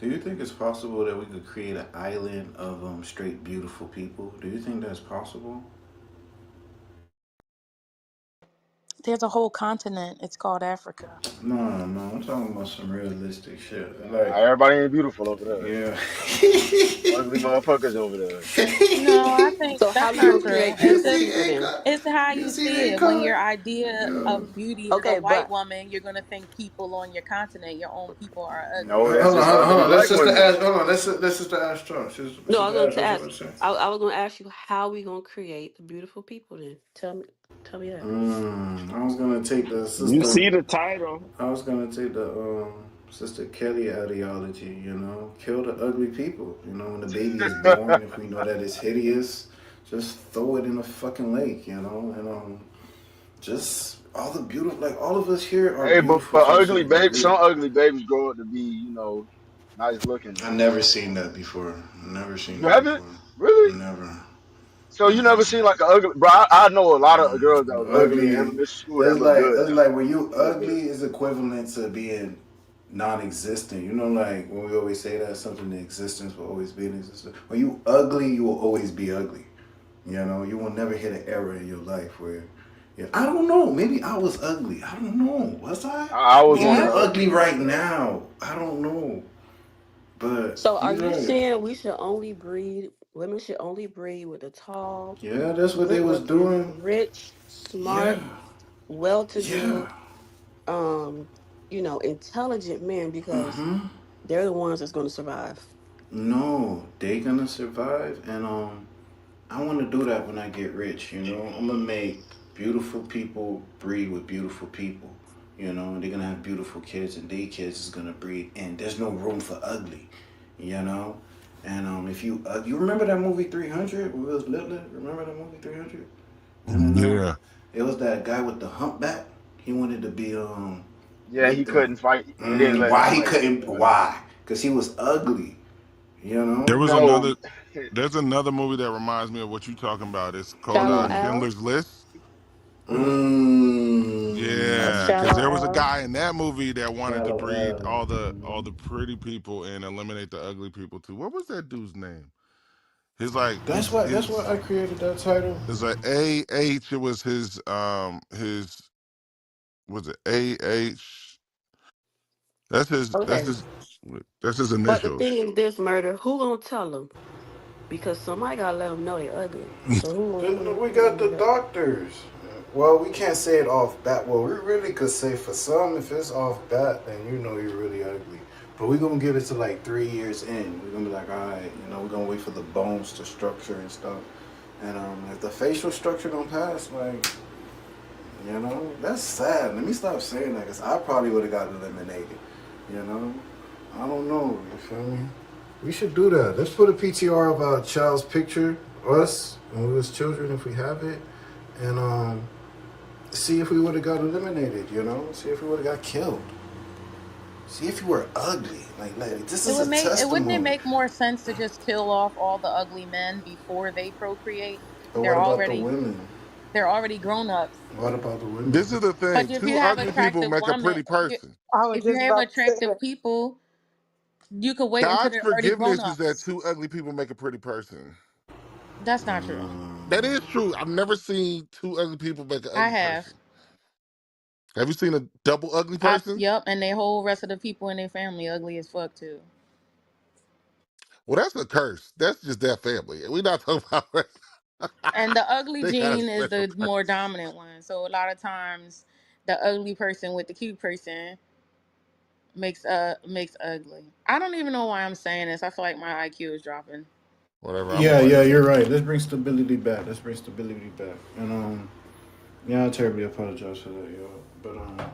do you think it's possible that we could create an island of straight beautiful people? Do you think that's possible? There's a whole continent. It's called Africa. No, no, I'm talking about some realistic shit. Nah, Like, everybody ain't beautiful over there. yeah. Ugly motherfuckers over there. No, I think So how that's we not gonna true. create You It's beautiful just see, people they then? cut. it's how You you see, see they it. When cut. your idea Yo. of beauty is a Okay, white but woman, you're gonna think people on your continent, your own people, are No, ugly. that's Hold on, just hold on, hold ugly on. black Let's just women. ask. Hold on. Let's just ask Trump. no, I Sister was going Ash, to what you ask. want to say? I was going to ask you how we gonna create the beautiful people then. Tell me that. I was gonna take the You sister. see the title. I was gonna take the Sister Kelly ideology. You know, kill the ugly people. You know, when the baby is born, if we know that it's hideous, just throw it in a fucking lake. You know, and just all the beautiful. Like all of us here are Hey, beautiful but from ugly something. baby, some ugly babies grow up to be, nice looking I though. never seen that before. Never seen You that haven't? before. Really? Never. So you never Mm-mm. seen like an ugly? Bro, I know a lot of girls that was ugly in Ugly. elementary school. They It's look like good it's now. like when you They look good. ugly is equivalent to being non-existent. You know, like when we always say that something in existence will always be in existence. When you ugly, you will always be ugly. You know, you will never hit an era in your life where, yeah, I don't know. Maybe I was ugly. I don't know. Was I? I was Maybe one of I'm the What? ugly ugliest right ones though. now. I don't know. But So are you're you right. saying we should only breed women should only breed with the tall, Yeah, that's what they good was looking, doing. rich, Yeah. smart, well to do, Yeah. intelligent men because Mm-hmm. they're the ones that's gonna survive. No, they gonna survive, and I want to do that when I get rich. You know, I'm gonna make beautiful people breed with beautiful people. You know, and they're gonna have beautiful kids, and their kids is gonna breed, and there's no room for ugly. You know, and if you remember that movie 300 with Will Littler? Remember that movie 300? And then Yeah. it was that guy with the humpback. He wanted to be Yeah, he couldn't fight. They didn't let him Why he fight. couldn't? Why? Because he was ugly. You There know. was No, another. There's another movie that reminds me of what you're talking about. It's called Shallow Mm. Al. Schindler's List. Yeah, because Shallow Mm. there was a Al. guy in that movie that wanted to Shallow breed L. all the pretty people and eliminate the ugly people too. What was that dude's name? His like That's why. That's why I created that title. it's like A H. It was his was it A H? Okay. That's his But the initials. thing is this, murder, who gonna tell them? Because somebody gotta let them know they ugly. So We who gonna got do the that? doctors. Well, we can't say it off bat. Well, we really could say for some, if it's off bat, then you know you're really ugly. But we're gonna give it to like 3 years in. We're gonna be like, all right, we're gonna wait for the bones to structure and stuff. And if the facial structure don't pass, like, that's sad. Let me stop saying that, because I probably would have got eliminated. You know, I don't know. You feel me? We should do that. Let's put a PTR of our child's picture, us when we was children, if we have it, and see if we would have got eliminated. See if we would have got killed. See if you were ugly. Like this It is would a make it wouldn't it testimony. make more sense to just kill off all the ugly men before they procreate? But what They're about the already women? they're already grown ups. What about the This women? is the thing. But if Two you have ugly people attractive make a woman, pretty person. I was if you just have about to say attractive that. people, you could wait until God's they're already grown forgiveness is that ups. two ugly people make a pretty person. That's not true. That is true. I've never seen two ugly people make an I ugly have. person. Have you seen a double ugly person? Yep, and the whole rest of the people in their family ugly as fuck too. Well, that's a curse. That's just that family. We're not talking about And the ugly they got a gene is special the more curse. dominant one. So a lot of times the ugly person with the cute person makes ugly. I don't even know why I'm saying this. I feel like my IQ is dropping. Whatever. I'm a Yeah, white yeah, you're boy. right. Let's bring stability back. Let's bring stability back. And yeah, I terribly apologize for that, yo. But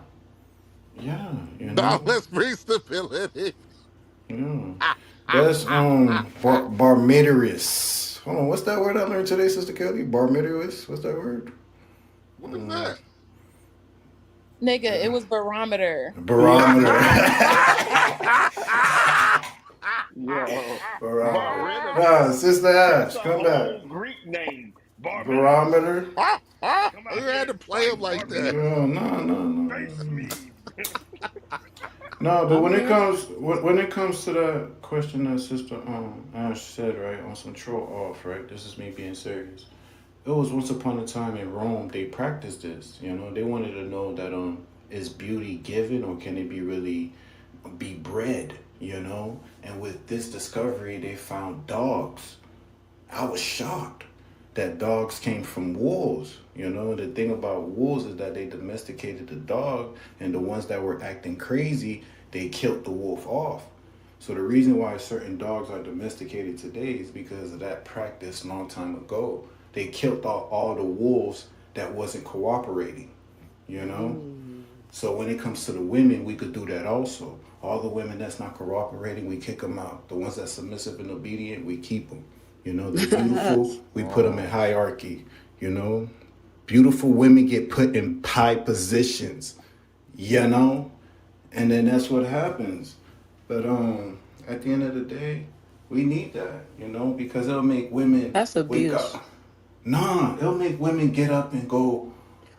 yeah, No, let's bring stability. yeah. That's barbiturous. Hold on, what's that word I learned today, Sister Kelly? Barbiturous. What's that word? What is that? Nigga, it was barometer. Barometer. yo, Barometer. Barnabas. Sister That's Ash, a come back. whole Greek name. Barnabas. Barometer. Come You out had here to and play fight him like that. No, Barnabas. no, no, no, Face no. me. No, but I'm here. when it comes to that question that Sister Ash said, right, on some troll off, right? This is me being serious. It was once upon a time in Rome they practiced this. They wanted to know that is beauty given, or can it be really be bred? And with this discovery, they found dogs. I was shocked that dogs came from wolves. The thing about wolves is that they domesticated the dog, and the ones that were acting crazy, they killed the wolf off. So the reason why certain dogs are domesticated today is because of that practice long time ago. They killed all the wolves that wasn't cooperating. You know. Mm. So when it comes to the women, we could do that also. All the women that's not cooperating, we kick them out. The ones that's submissive and obedient, we keep them. The beautiful, we put them in Oh, hierarchy. You know, beautiful women get put in high positions. You know, and then that's what happens. But at the end of the day, we need that. Because it'll make women That's wake abuse. up. Nah, it'll make women get up and go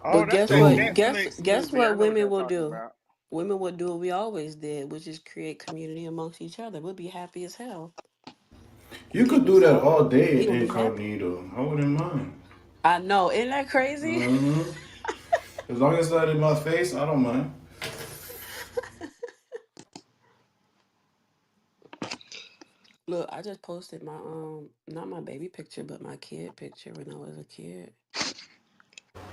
Oh, But that's guess that do. what? Netflix Guess movie. I what know what women y'all will talking do? about. Women will do what we always did, which is create community amongst each other. We'll be happy as hell. You could Keep it do that so. all day We gonna be happy. incognito. I wouldn't mind. I know, isn't that crazy? hmm As long as it's not in my face, I don't mind. Look, I just posted my not my baby picture, but my kid picture when I was a kid.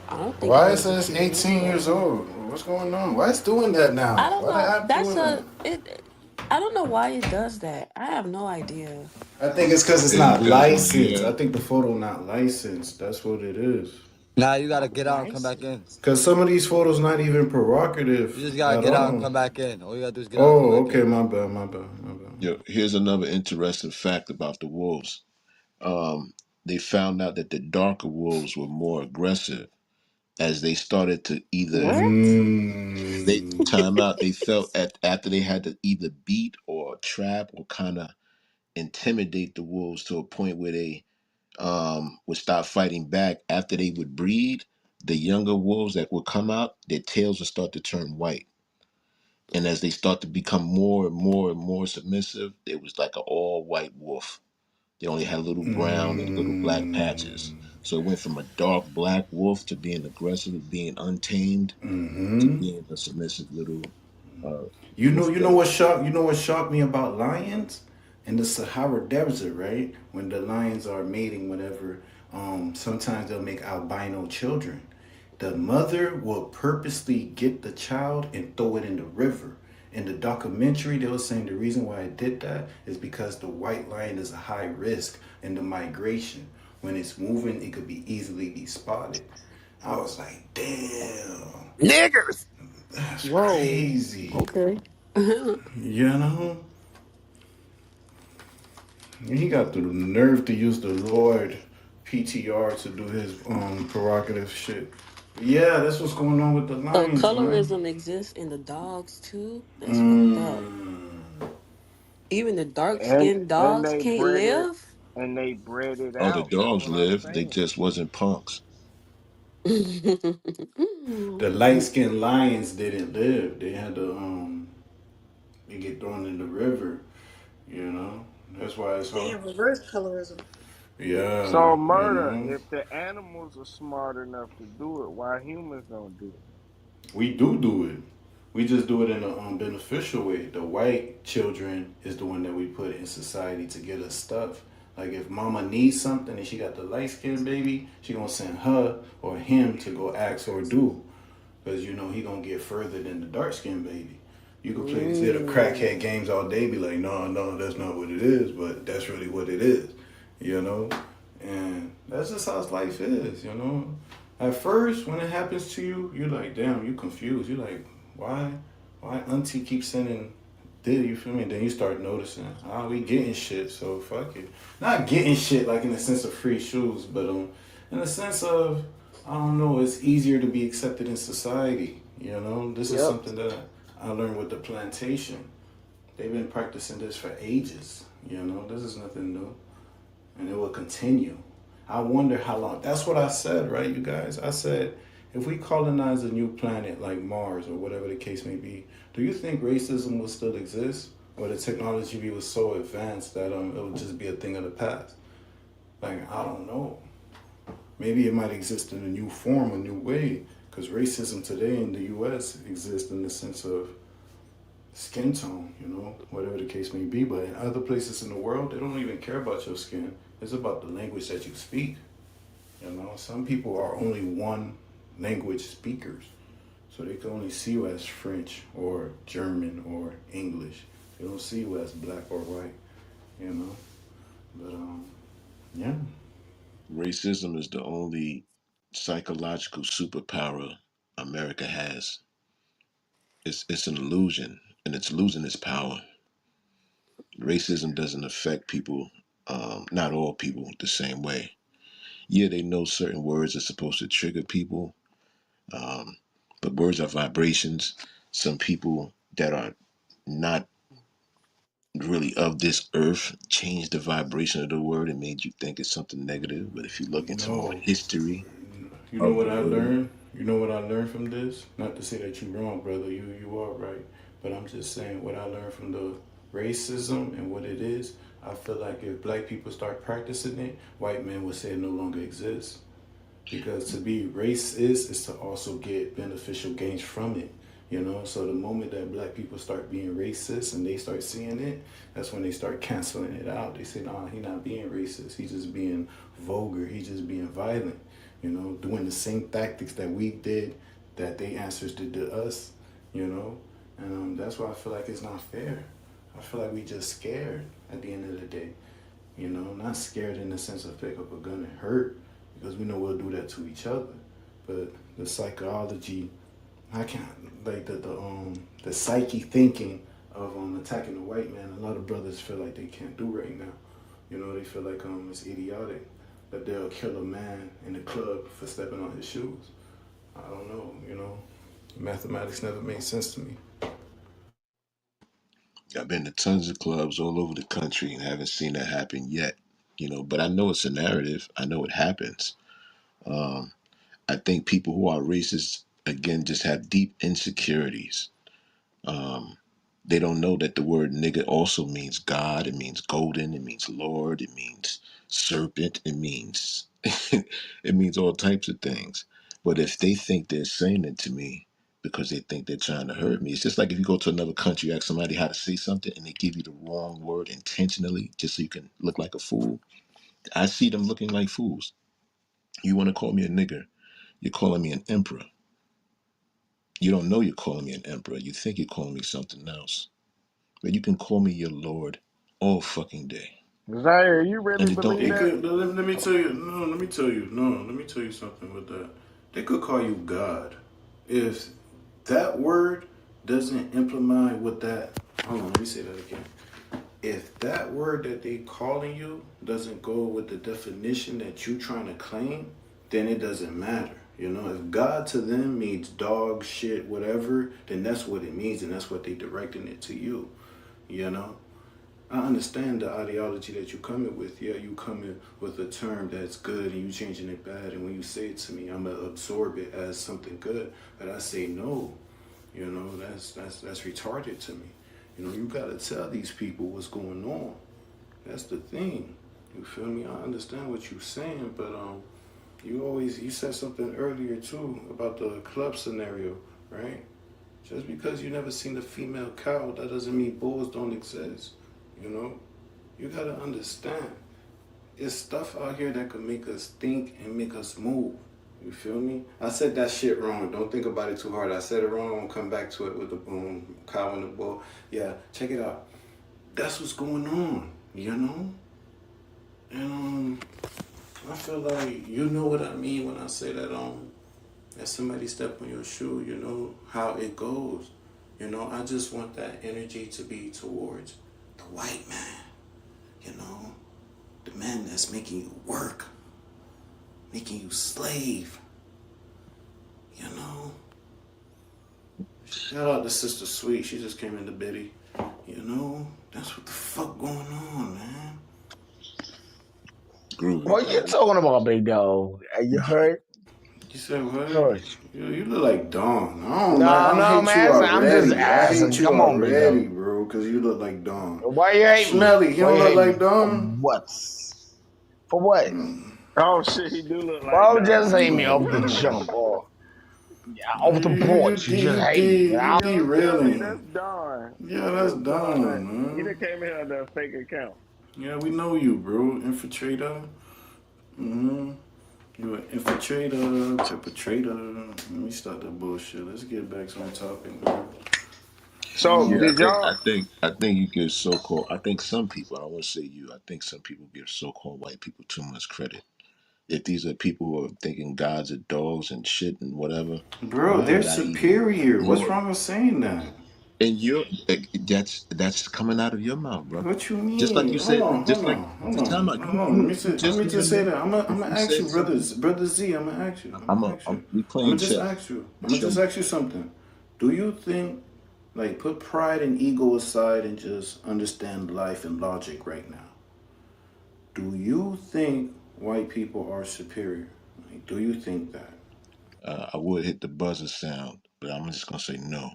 I don't think I Why it was a says kid no 18 more. years old? What's going on? Why it's doing that I now? don't Why the know. app That's doing that? a it. I don't know why it does that. I have no idea. I think it's because it's It not depends on licensed. yeah. I think the photo not licensed. That's what it is. Nah, you gotta Not get out and come back in. licensed. Because some of these photos not even You provocative just gotta at get out and all. come back in. All you gotta do is get out and come Oh, back okay, in. my bad, my bad, my bad. Yo, here's another interesting fact about the wolves. They found out that the darker wolves were more aggressive as they started to either What? they Mm. time out. They felt after they had to either beat or trap or kind of intimidate the wolves to a point where they would stop fighting back. After they would breed, the younger wolves that would come out, their tails would start to turn white. And as they start to become more and more and more submissive, it was like an all white wolf. They only had little brown and little black patches. So it went from a dark black wolf to being aggressive, to being untamed, to being a submissive little wolf dog. You know what shocked me about lions in the Sahara Desert, right? When the lions are mating, whatever, sometimes they'll make albino children. The mother will purposely get the child and throw it in the river. In the documentary, they were saying the reason why I did that is because the white lion is a high risk in the migration. When it's moving, it could be easily be spotted. I was like, damn, Niggers. that's Whoa. crazy. Okay. You know? He got the nerve to use the Lord PTR to do his prerogative shit. Yeah, that's what's going on with the So Lions, man. colorism exists in the dogs too? That's fucked up. Mm. Even the dark and skinned and dogs they can't bred it live? and they bred it Oh, the out. That's dogs what I'm lived. They saying. just wasn't punks. The light skinned lions didn't live. They had to they get thrown in the river, you know? That's why it's hard. Damn, reverse colorism. Yeah, So you murder, know. if the animals are smart enough to do it, why humans don't do it? We do it. We just do it in a beneficial way. The white children is the one that we put in society to get us stuff. Like if mama needs something and she got the light skinned baby, she gonna send her or him to go ask or do. Because you know he gonna get further than the dark skinned baby. You could play these little crackhead Mm. games all day, be like, no, no, that's not what it is, but that's really what it is, you know? And that's just how life is, you know? At first, when it happens to you, you're like, damn, you confused. You're like, why? Why auntie keeps sending did you feel me? Then you start noticing, we getting shit, so fuck it. Not getting shit like in the sense of free shoes, but in the sense of I don't know, it's easier to be accepted in society. You know, this is Yep. something that I learned with the plantation. They've been practicing this for ages. You know, this is nothing new, and it will continue. I wonder how long. That's what I said, right, you guys? I said, if we colonize a new planet like Mars or whatever the case may be, do you think racism will still exist, or the technology was so advanced that it would just be a thing of the past? Like I don't know. Maybe it might exist in a new form, a new way, because racism today in the U.S. exists in the sense of skin tone, you know, whatever the case may be. But in other places in the world, they don't even care about your skin. It's about the language that you speak. You know, some people are only one language speakers, so they can only see you as French or German or English. They don't see you as black or white. You know, but yeah. Racism is the only psychological superpower America has. It's an illusion, and it's losing its power. Racism doesn't affect people, not all people, the same way. Yeah, they know certain words are supposed to trigger people, um, but words are vibrations. Some people that are not really of this earth change the vibration of the word and made you think it's something negative. But if you look into more No, history you know of the what I word, learned? You know what I learned from this? Not to say that you're wrong, brother. You are right. But I'm just saying what I learned from the racism and what it is. I feel like if black people start practicing it, white men would say it no longer exists. Because to be racist is to also get beneficial gains from it. You know, so the moment that black people start being racist and they start seeing it, that's when they start canceling it out. They say, nah, he not being racist. He's just being vulgar. He's just being violent. You know, doing the same tactics that we did, that they ancestors did to us. You know, and that's why I feel like it's not fair. I feel like we just scared at the end of the day. You know, not scared in the sense of pick up a gun and hurt, because we know we'll do that to each other. But the psychology, I can't like the psyche thinking of attacking the white man. A lot of brothers feel like they can't do right now. You know, they feel like it's idiotic that they'll kill a man in the club for stepping on his shoes. I don't know. Mathematics never made sense to me. I've been to tons of clubs all over the country and haven't seen that happen yet. But I know it's a narrative. I know it happens. Um, I think people who are racist again just have deep insecurities. Um, they don't know that the word nigga also means God. It means golden. It means Lord. It means serpent. It means it means all types of things. But if they think they're saying it to me because they think they're trying to hurt me, it's just like if you go to another country, you ask somebody how to say something, and they give you the wrong word intentionally just so you can look like a fool. I see them looking like fools. You want to call me a nigger? You're calling me an emperor. You don't know you're calling me an emperor. You think you're calling me something else. But you can call me your lord all fucking day. Zaire, you And really it don't believe It that? could. Let me tell you. No, let me tell you. No, let me tell you something with that. They could call you God. If that word doesn't imply what that. Hold on. Let me say that again. If that word that they calling you doesn't go with the definition that you trying to claim, then it doesn't matter. If God to them means dog, shit, whatever, then that's what it means, and that's what they directing it to you. You know. I understand the ideology that you coming with. Yeah, you coming with a term that's good and you changing it bad. And when you say it to me, I'm gonna absorb it as something good. But I say no. That's retarded to me. You gotta tell these people what's going on. That's the thing. You feel me? I understand what you're saying, but you said something earlier too about the club scenario, right? Just because you never seen a female cow, that doesn't mean bulls don't exist. You know, you gotta understand. It's stuff out here that could make us think and make us move. You feel me? I said that shit wrong. Don't think about it too hard. I said it wrong. I'm gonna come back to it with the cow and the bull. Yeah, check it out. That's what's going on. And I feel like you know what I mean when I say that that somebody step on your shoe. You know how it goes. I just want that energy to be towards the white man. You know, the man that's making you work, making you slave. You know, shout out to Sister Sweet. She just came in the biddy. That's what the fuck going on, man. groovy, What you groovy. talking about, big dog? You heard? You said what? Good. You look like Dawn. I don't like. No, I no, hate you man. I'm just already. I hate asking. you Come on, big dog. already, bro. Cause you look like Dawn. Why you hate me? Smelly, he Why don't you look hate like me? For Dawn. what? For what? Oh shit, he do look like Bro, just Don. hate I'm me like, off the yo, jump, or yeah, off the you porch. de- You just you hate me. de- you Yo, Smelly, derailing. that's Don. Yeah, that's That's Don. Dawn, He man. done came here under a fake account. Yeah, we know you, bro. Infiltrator. Mm-hmm. You an infiltrator, perpetrator. Let me stop that bullshit. Let's get back to the topic, man. So, Yeah, did y'all? I think you give so called. I think some people. I don't want to say you. I think some people give so called white people too much credit. If these are people who are thinking gods are dogs and shit and whatever, Bro, why they're would I even superior. What's more? wrong with saying that? And that's coming out of your mouth, brother. What you Just like mean? you Hold said. on, hold Just like on, hold just time on, out. hold on. You Let just me in just your say mouth. that. I'm If gonna you ask said you, something, brother Z. I'm gonna ask you. I'm gonna ask you. we I'm gonna playing just chess. ask you. I'm gonna Show just me. ask you something. Do you think, like, put pride and ego aside and just understand life and logic right now? Do you think white people are superior? Like, do you think that? I would hit the buzzer sound, but I'm just gonna say no.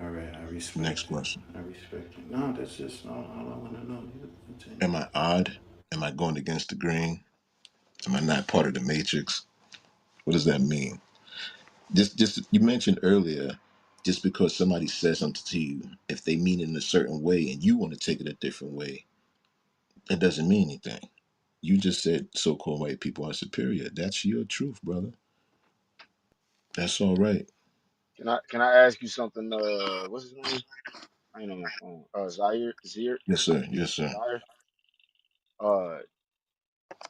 All right, I respect Next it. question. I respect it. No, that's just all I want to know. You continue. Am I odd? Am I going against the grain? Am I not part of the matrix? What does that mean? Just you mentioned earlier, just because somebody says something to you, if they mean it in a certain way and you want to take it a different way, it doesn't mean anything. You just said so-called white people are superior. That's your truth, brother. That's all right. Can I ask you something? What's his name? I ain't on my phone. Yes, sir. Yes, sir. Zaire. Uh,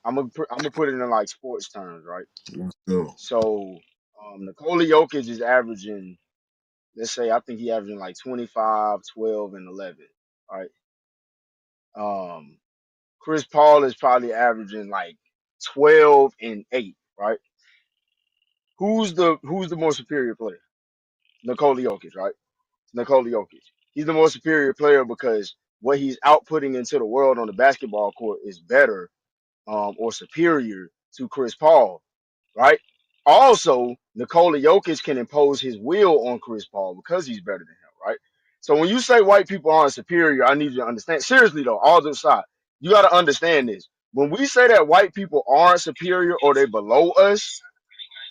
I'm gonna put it in like sports terms, right? Let's go. So, Nikola Jokic is averaging. Let's say I think he averaging like 25, 12, and 11. Right. Um, Chris Paul is probably averaging like 12 and 8. Right. Who's the more superior player? Nikola Jokic, right? Nikola Jokic. He's the more superior player because what he's outputting into the world on the basketball court is better, or superior to Chris Paul, right? Also, Nikola Jokic can impose his will on Chris Paul because he's better than him, right? So when you say white people aren't superior, I need you to understand. Seriously though, all jokes aside, you got to understand this. When we say that white people aren't superior or they below us,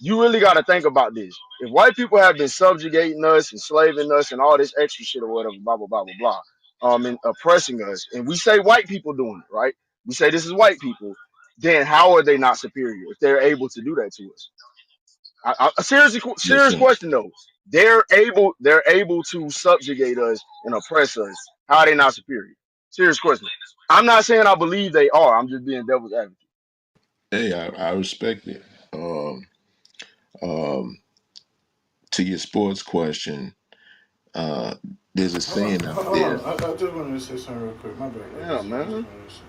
you really got to think about this. If white people have been subjugating us, enslaving us, and all this extra shit or whatever, blah blah blah blah blah, and oppressing us, and we say white people doing it, right? We say this is white people. Then how are they not superior if they're able to do that to us? Yes, Serious sir. question though. They're able to subjugate us and oppress us. How are they not superior? Serious question. I'm not saying I believe they are. I'm just being devil's advocate. Hey, I respect it. Um, to your sports question, uh, there's a Hold on, saying out hold on. there. I just wanted to say something real quick. My bad, Yeah, ladies. I just man. wanted to say.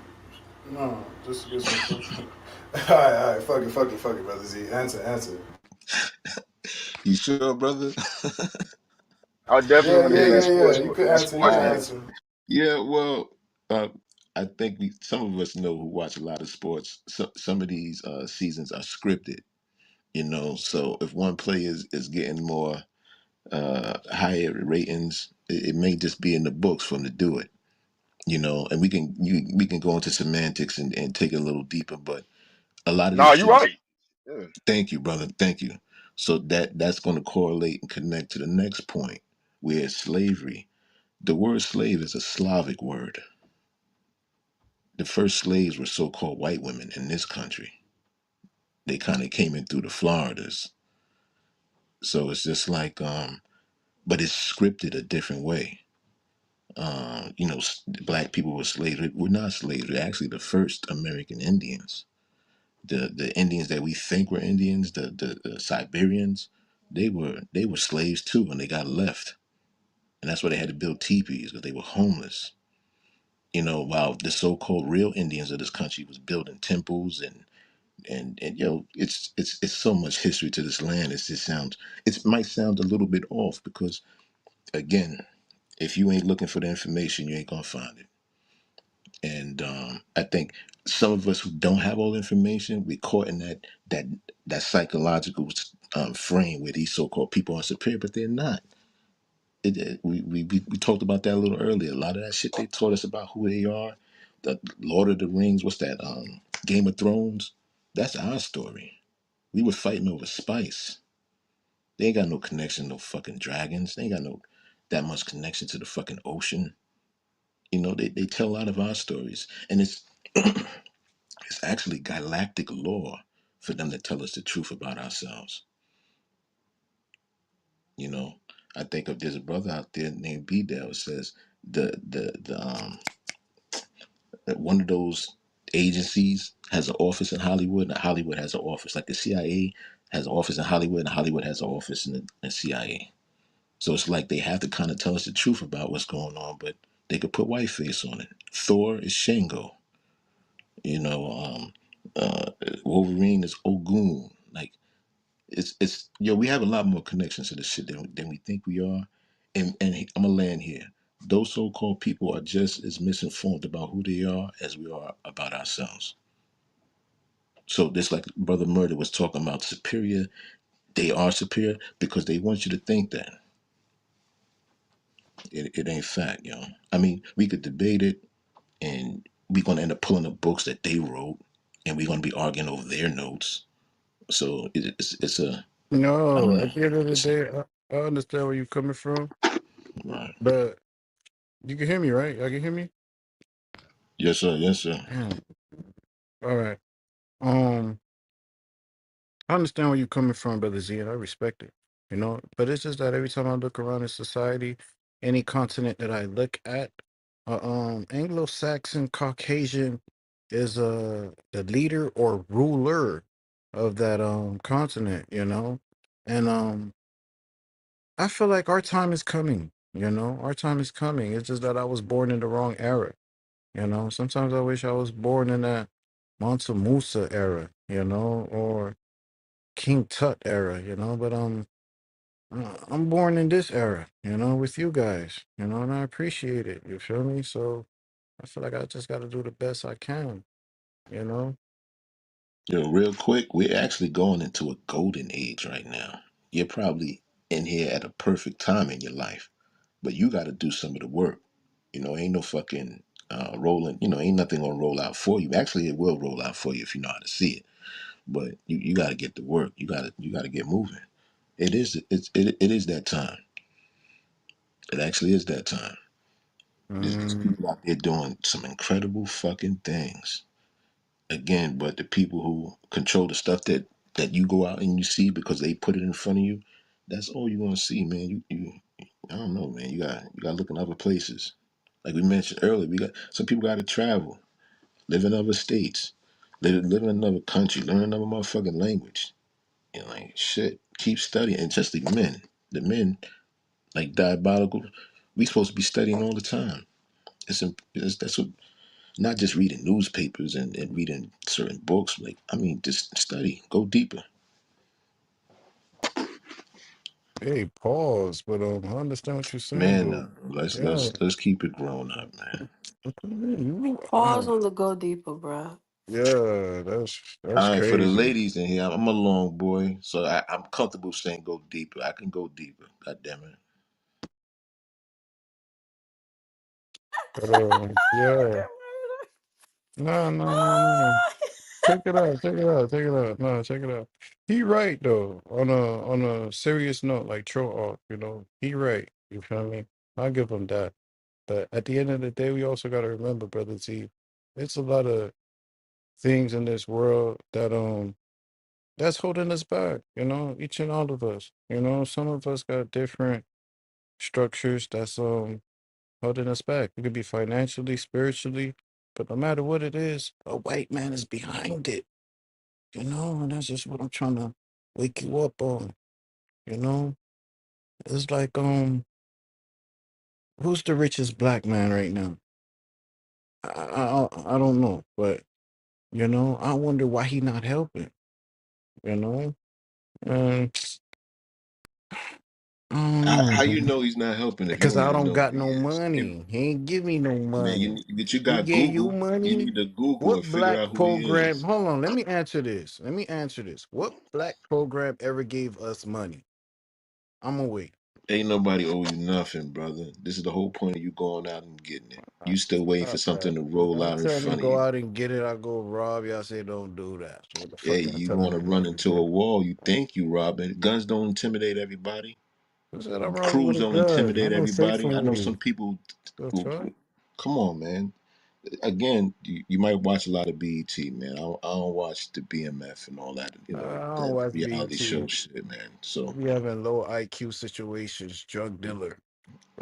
No, just to get some. All right. Fuck it, brother Z. Answer. You sure, brother? I definitely Yeah, want to yeah, hear Hey, yeah, yeah. You could that answer. You sports could I answer. answer. yeah. Well, uh, I think some of us know who watch a lot of sports. Some of these seasons are scripted. So if one player is getting more higher ratings, it may just be in the books for them to do it. And we can go into semantics and take it a little deeper, but a lot of this Nah, you shit is. right. Yeah. Thank you, brother. Thank you. So that's going to correlate and connect to the next point, where slavery. The word slave is a Slavic word. The first slaves were so-called white women in this country. They kind of came in through the Floridas. So it's just like, but it's scripted a different way. Black people were slaves. We're not slaves. We're actually the first American Indians. The Indians that we think were Indians, the Siberians, they were slaves too, and they got left, and that's why they had to build teepees because they were homeless. While the so-called real Indians of this country was building temples and it's so much history to this land. It might sound a little bit off because again, if you ain't looking for the information, you ain't gonna find it. And I think some of us who don't have all the information, we're caught in that psychological frame where these so-called people are superior, but they're not. We talked about that a little earlier. A lot of that shit they taught us about who they are, the Lord of the Rings, what's that? Game of Thrones. That's our story. We were fighting over spice. They ain't got no connection, no fucking dragons. They ain't got no that much connection to the fucking ocean. They tell a lot of our stories, and it's actually galactic law for them to tell us the truth about ourselves. You know, I think of there's a brother out there named B Dell says that one of those agencies has an office in Hollywood, and Hollywood has an office. Like the CIA has an office in Hollywood, and Hollywood has an office in the CIA. So it's like they have to kind of tell us the truth about what's going on, but they could put whiteface on it. Thor is Shango. You know, Wolverine is Ogun. Like it's we have a lot more connections to this shit than we think we are. And I'm gonna land here. Those so-called people are just as misinformed about who they are as we are about ourselves. So this, like Brother Murder was talking about, superior. They are superior because they want you to think that it ain't fact, yo. I mean, we could debate it, and we're gonna end up pulling up books that they wrote, and we're gonna be arguing over their notes. So it's a I don't No, know. at the end of the It's day, I understand where you're coming from, right. but you can hear me, right? Y'all can hear me? Yes, sir. Yes, sir. Damn. All right. Um, I understand where you're coming from, Brother Z, and I respect it. But it's just that every time I look around in society, any continent that I look at, Anglo-Saxon Caucasian is the leader or ruler of that continent, and I feel like our time is coming. Our time is coming. It's just that I was born in the wrong era. Sometimes I wish I was born in that Mansa Musa era. Or King Tut era, but I'm born in this era, with you guys, and I appreciate it. You feel me? So I feel like I just got to do the best I can, you know. Yo, real quick, we're actually going into a golden age right now. You're probably in here at a perfect time in your life, but you got to do some of the work. Ain't no fucking rolling. Ain't nothing gonna roll out for you. Actually, it will roll out for you if you know how to see it. But you got to get the work. You got to get moving. It is that time. It actually is that time. There's Mm, people out there doing some incredible fucking things. Again, but the people who control the stuff that you go out and you see because they put it in front of you, that's all you're gonna see, man. You I don't know, man. You got to look in other places. Like we mentioned earlier, we got some people got to travel, live in other states, live in another country, learn another motherfucking language. Like shit, keep studying. And just the men like Diabolical, we supposed to be studying all the time. That's what, not just reading newspapers and reading certain books. Like, I mean, just study, go deeper. hey, pause, but I understand what you're saying, Man, though. let's Yeah. let's let's keep it grown up, man. What you mean? Pause on the go deeper, bruh. Yeah, that's All right, for the crazy. ladies in here, I'm a long boy, so I'm comfortable saying go deeper. I can go deeper. God damn it. But yeah. No, no, no, no. Check it out, check it out, check it out. No, check it out. He right though. On a serious note, like troll off, he right. You feel me? I'll give him that. But at the end of the day, we also gotta remember, brother Z, it's a lot of things in this world that's holding us back, each and all of us. Some of us got different structures that's holding us back. It could be financially, spiritually, but no matter what it is, a white man is behind it. And that's just what I'm trying to wake you up on. You know, it's like who's the richest black man right now? I don't know, but I wonder why he not helping. You know, and I don't How know, you man. know he's not helping if you Because don't I even don't know who got he no is? money. He ain't give me no Man, money. but you He got gave you Google. You money. need to Google What and figure black out who he program? is. Hold on, let me answer this. Let me answer this. What black program ever gave us money? I'm gonna wait. Ain't nobody owe you nothing, brother. This is the whole point of you going out and getting it. You still waiting for Stop that. something to roll Y'all out in tell me front of go you. out and get it. I go rob. Y'all say don't do that. So what the Hey, fuck y'all you telling want me to to run really into a do? wall, you think you robbing. Guns don't intimidate everybody. Who said I'm robbing with Crews a don't gun? intimidate I'm gonna say everybody. from I know you. some people The who, fuck? come on, man. Again, you might watch a lot of BET, man. I don't watch the BMF and all that, I don't that watch reality show BT. shit, man. I So, be having low IQ situations, drug dealer,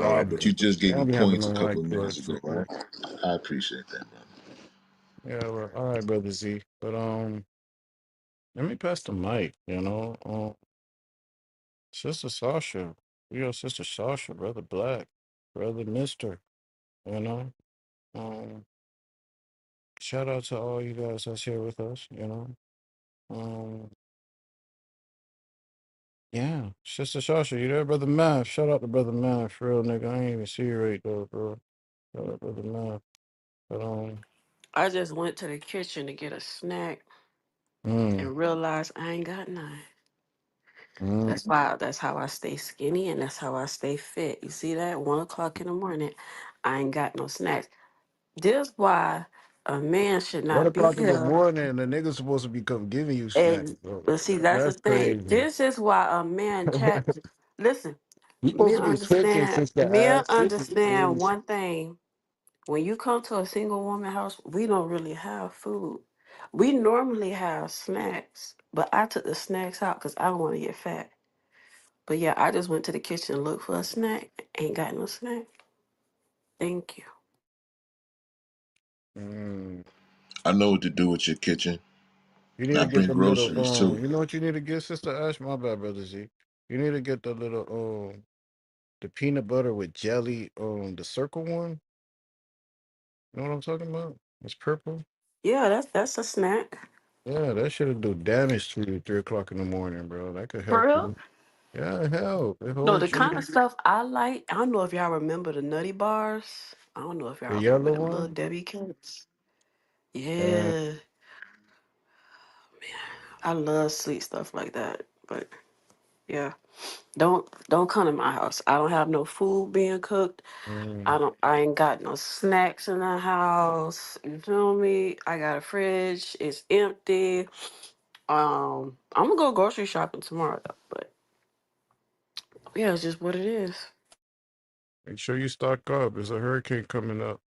all right, but robber. you just I gave me don't be having points a no couple of IQ minutes ago, right? situation. I appreciate that, man. Yeah, well, all right, brother Z. But let me pass the mic. Sister Sasha, Sister Sasha, brother Black, brother Mister. You know, um, shout out to all you guys that's here with us. Um, yeah, Sister Sasha, you there, brother Math? Shout out to brother Math, for real nigga. I ain't even see you right though, bro. Shout out brother Math. But I just went to the kitchen to get a snack mm, and realized I ain't got none. mm. That's how I stay skinny and that's how I stay fit. You see that? 1 o'clock in the morning, I ain't got no snacks. This why a man should One not be o'clock in the here. morning, and the nigga's supposed to be come giving you snacks, And bro. but see, that's the That's thing. crazy. This is why a man chat. Listen, You supposed to be cooking, sister men ass. Sister, understand one thing. When you come to a single woman house, we don't really have food. We normally have snacks, but I took the snacks out because I don't want to get fat. But yeah, I just went to the kitchen and looked for a snack. Ain't got no snack. Thank you. mm. I know what to do with your kitchen. You need I to get bring them little groceries too. you know what you need to get, Sister Ash? My bad, brother Z. You need to get the little the peanut butter with jelly, the circle one. You know what I'm talking about? It's purple. Yeah, that's a snack. Yeah, that should do damage to you 3 o'clock in the morning, bro. That could For help real? you. Yeah, it help. It No, holds the kind of you. stuff I like. I don't know if y'all remember the Nutty Bars. I don't know if The y'all remember yellow them little one. Debbie cakes. Uh, Yeah, I love sweet stuff like that. But yeah, don't come to my house. I don't have no food being cooked. mm, I ain't got no snacks in the house. You feel me? I got a fridge. It's empty. I'm gonna go grocery shopping tomorrow though. But yeah, it's just what it is. make sure you stock up. There's a hurricane coming up.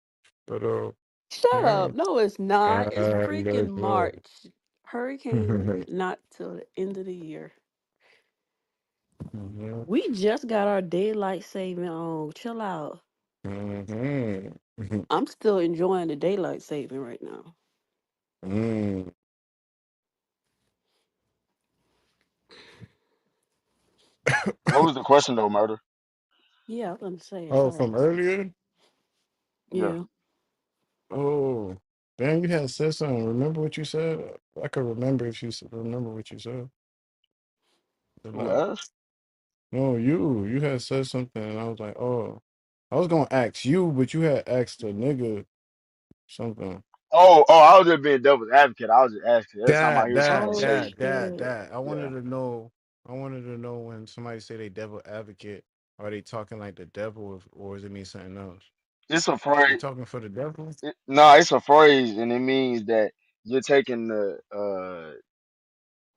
But Shut yeah. up. No, it's not. It's freaking Look, look. March. Hurricanes not till the end of the year. Mhm, We just got our daylight saving on. Chill out. mhm, I'm still enjoying the daylight saving right now. mm. What was the question though, murder? Yeah, I'm gonna say it. Oh, Sorry. from earlier? Yeah. Yeah. Oh, damn, you had said something. Remember what you said? I could remember if you remember what you said. The Who last. asked? No, you had said something, and I was like, oh, I was gonna ask you, but you had asked a nigga something. I was just being devil's advocate. I was just asking. Every time I That, hear somebody that, Oh say, that, that, shit. that. I yeah, wanted to know. I wanted to know when somebody say they devil advocate, are they talking like the devil, or does it mean something else? it's a They phrase. talking for the devil? No, it's a phrase, and it means that you're taking the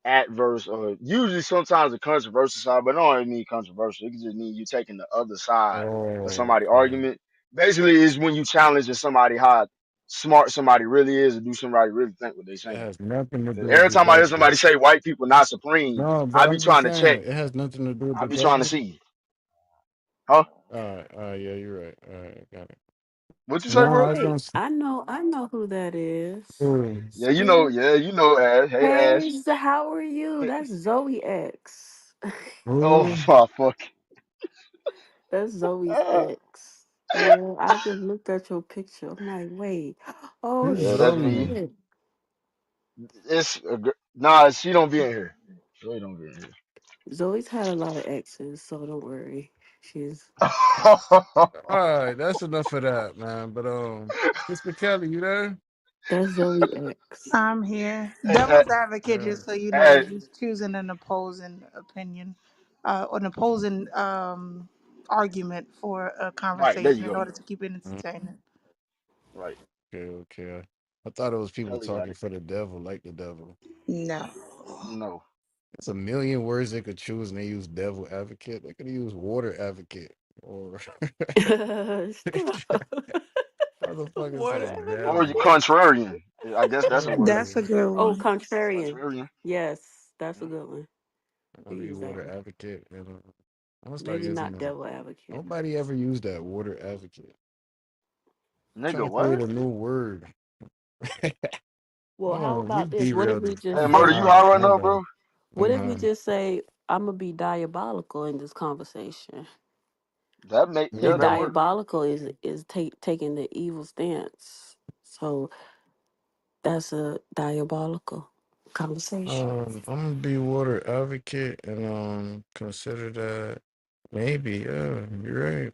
adverse or usually sometimes the controversial side, but it don't even mean controversial. It can just mean you taking the other side of Oh, somebody okay. argument. Basically, is when you challenging somebody how smart somebody really is, or do somebody really think what they It saying. has nothing to 'Cause do with every time I hear debate. somebody say white people not supreme, No, I but be I'm just trying to check. saying it has nothing to do with I the be trying to devil. see, huh? All right, yeah, you're right. All right, got it. What you say, No, I bro? was gonna Wait, say, I know who that is. oh, Yeah, you know, Ash. Hey, Hey, Ash. How are you? That's Zoe X. Oh oh, my fuck. That's Zoe's ex. Yeah, I just looked at your picture. I'm like, wait. Oh who's Yeah, that's me. Zoe? shit. Nah, she don't be in here. She don't be in here. Zoe's had a lot of exes, so don't worry. She's All right, that's enough of that, man. But Sister Kelly, you there? that's Zoe X. I'm here. Hey, Devil's advocate, Yeah. just so you know, hey, is just choosing an opposing opinion, or an opposing argument for a right, there you conversation in go. order to keep it Mm, entertaining. Right. okay, okay. I thought it was people Kelly got talking it. for the devil, like the devil. No. No. It's a million words they could choose, and they use devil advocate. They could use water advocate, or Stop. motherfucker Water said Or you advocate. devil. contrarian. I guess that's a word. That's Yeah, a good Oh, one. contrarian. Contrarian. Yes, that's a Yeah. good one. I'll We be use that water one. advocate, and I'm gonna start Maybe using not that. devil advocate. Nobody ever used that water advocate. Trying Nigga, to create what? a new word. Well, how Oh, we about this? What if derailed we it. Hey, just murder, say, you All high right, right my now, bad. bro? what I'm if we high. just say, I'm gonna be diabolical in this conversation? Yeah, Because that Mm. work. diabolical is taking the evil stance. So that's a diabolical conversation. I'm gonna be water advocate and consider that maybe. Yeah, you're right.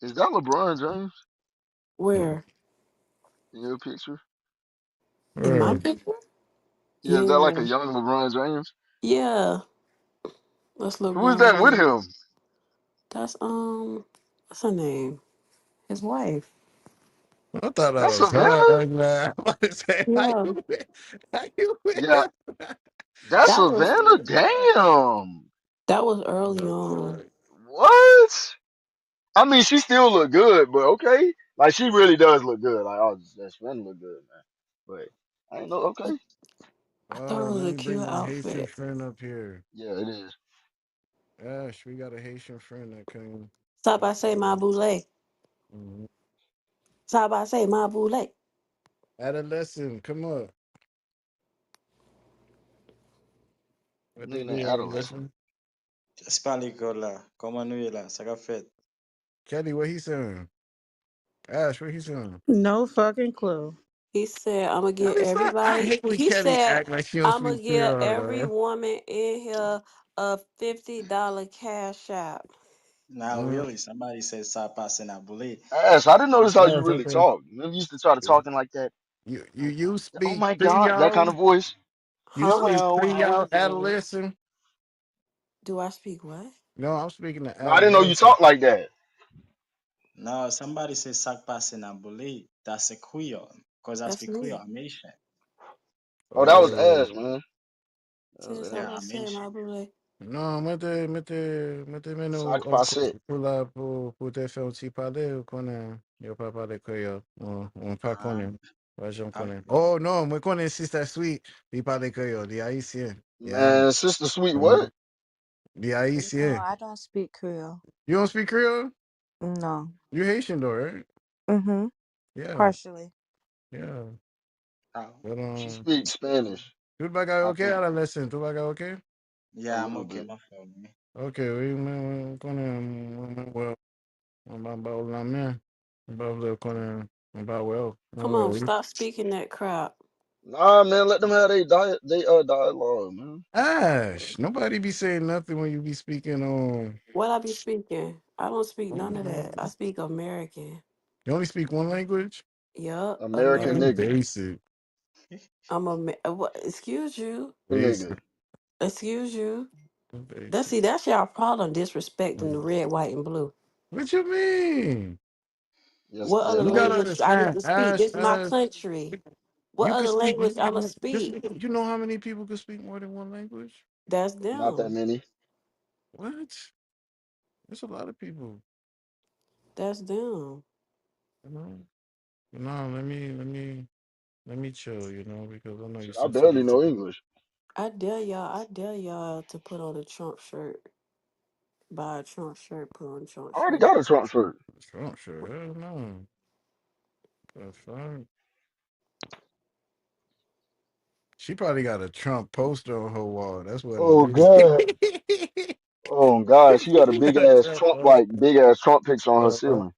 Is that LeBron James Mm. Where in your picture? in my Right. picture? Yeah, is that like a Yeah, young LeBron James? yeah. That's Who is LeBron that with James. him? That's what's her name? His wife. I thought I That's was high. Savannah? I'm about to say, Yeah, how you Yeah, with? that's that was Savannah? Damn. that was early That's on. right. What? I mean, she still look good, but okay. Like, she really does look good. Like, oh, that Savannah look good, man. But I ain't know, okay. I thought it Let was a me bring cute my Haitian outfit. friend up here. Yeah, it is. Ash, we got a Haitian friend that came. Stop! I say my boule. Mhm. Stop! I say my boule. Adolescent, come up. What they Nigga named do, Adolescent. adolescent? Espalico là, comment nous est là, ça qu'a fait. Kelly, what he saying? Ash, what he saying? No fucking clue. He said, "I'm gonna get Kelly, stop. I everybody." hate when He Kelly said, act like she don't "I'm gonna speak give Creole, every man. woman in here a $50 cash app." Now, Mm, really, somebody said ça passe na boule. Ash, I didn't know this how you yes, really okay. talk. You used to try to talking like that. You Oh speak my God, that kind Creole? of voice. You Huh? speak Hello, how are Creole, you? adolescent? Do I speak what? No, I'm speaking to No, I didn't know you adolescent. talk like that. No, somebody said ça passe na boule. That's a Creole. Because I That's speak Creole. me. I'm Asian. Oh, that was Oh. Ash, man. That was Tis, I'm Yeah, Ash. gonna I'm say Asian. my boulet. Non, mette menou Sac passe. pour la pour te faire un petit parler ou connaît yo pas parler créole on pas Um, connaît pas j'en I'm, connais oh non moi connais Sister Sweet il parle créole des haïtien yeah Man, Sister Sweet, what? um, des No, haïtien I don't speak Creole. you don't speak creole No. you Haitian though right Mm-hmm. yeah Partially. yeah uh, but She speaks Spanish. tout bagay I okay think, à la lesson tout bagay okay A yeah, I'm little okay, bit. my family. okay oui mais connais well on va ba la main on va le connais on va well Come on, well stop speaking that crap. Nah, man, let them have their dialogue, man. Ash, nobody be saying nothing when you be speaking on. What I be speaking? I don't speak none of that. I You speak American. only speak one language? Yup, Oh, American you American. nigga. basic. I'm a what? Excuse you. Nigga. Basic. Excuse you. That's Basic. see, that's y'all problem. Disrespecting the red, white, and blue. What you mean? Yes, What the other You gotta language I need understand, to speak? Ash, This is my Ash, country. What you can other speak language more than I'ma one. speak? You know how many people can speak more than one language? That's not that them. many. What? There's a lot of people. That's them. You know. No, let me chill. You know, because I know you're Shit, I so barely know sensitive. English. I dare y'all. I dare y'all to put on a Trump shirt. Buy a Trump shirt. Put on a Trump I already shirt. got a Trump shirt. Sure, sure. Hell no. The fuck? She probably got a Trump poster on her wall. That's what it Oh is. God. Oh God, she got a She got a Trump poster. big ass Trump picture on her Uh, ceiling.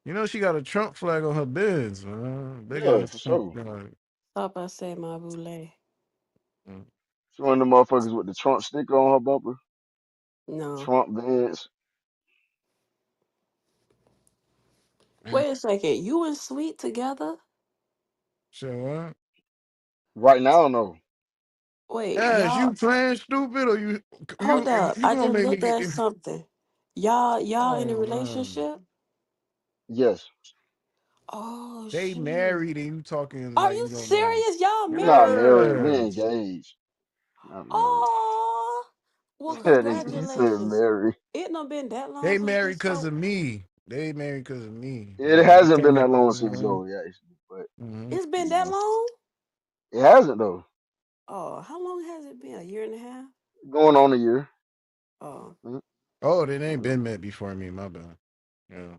you know she got a Trump flag on her beds, man. Big Yeah, ass for Trump sure. flag. Stop! I say my boule. Mm. She one of them motherfuckers with the Trump sticker on her bumper. No. Trump Vans. Man, Wait a second. You and Sweet together? shit, what? Right now, no. Wait, Ash, y'all. you playing stupid or you Hold up. you I gonna just make me looked get at this? something. Y'all in a Oh man, relationship? Yes. Oh they shoot. married and you talking Are like you you don't know. serious? Y'all We're not married? married. We Yes, engaged. Not married. Oh. Well, He said congratulations. married. It done been that they long since married this because so of me. They married because of me. It You hasn't can't been make. that long since Mhm, Zoe, actually, but mhm. it's been that yeah. long? It hasn't though. Oh, how long has it been? A year and a half? Going on a year. Oh. Mm, Oh, they ain't mm. been met before me. My bad. Yeah,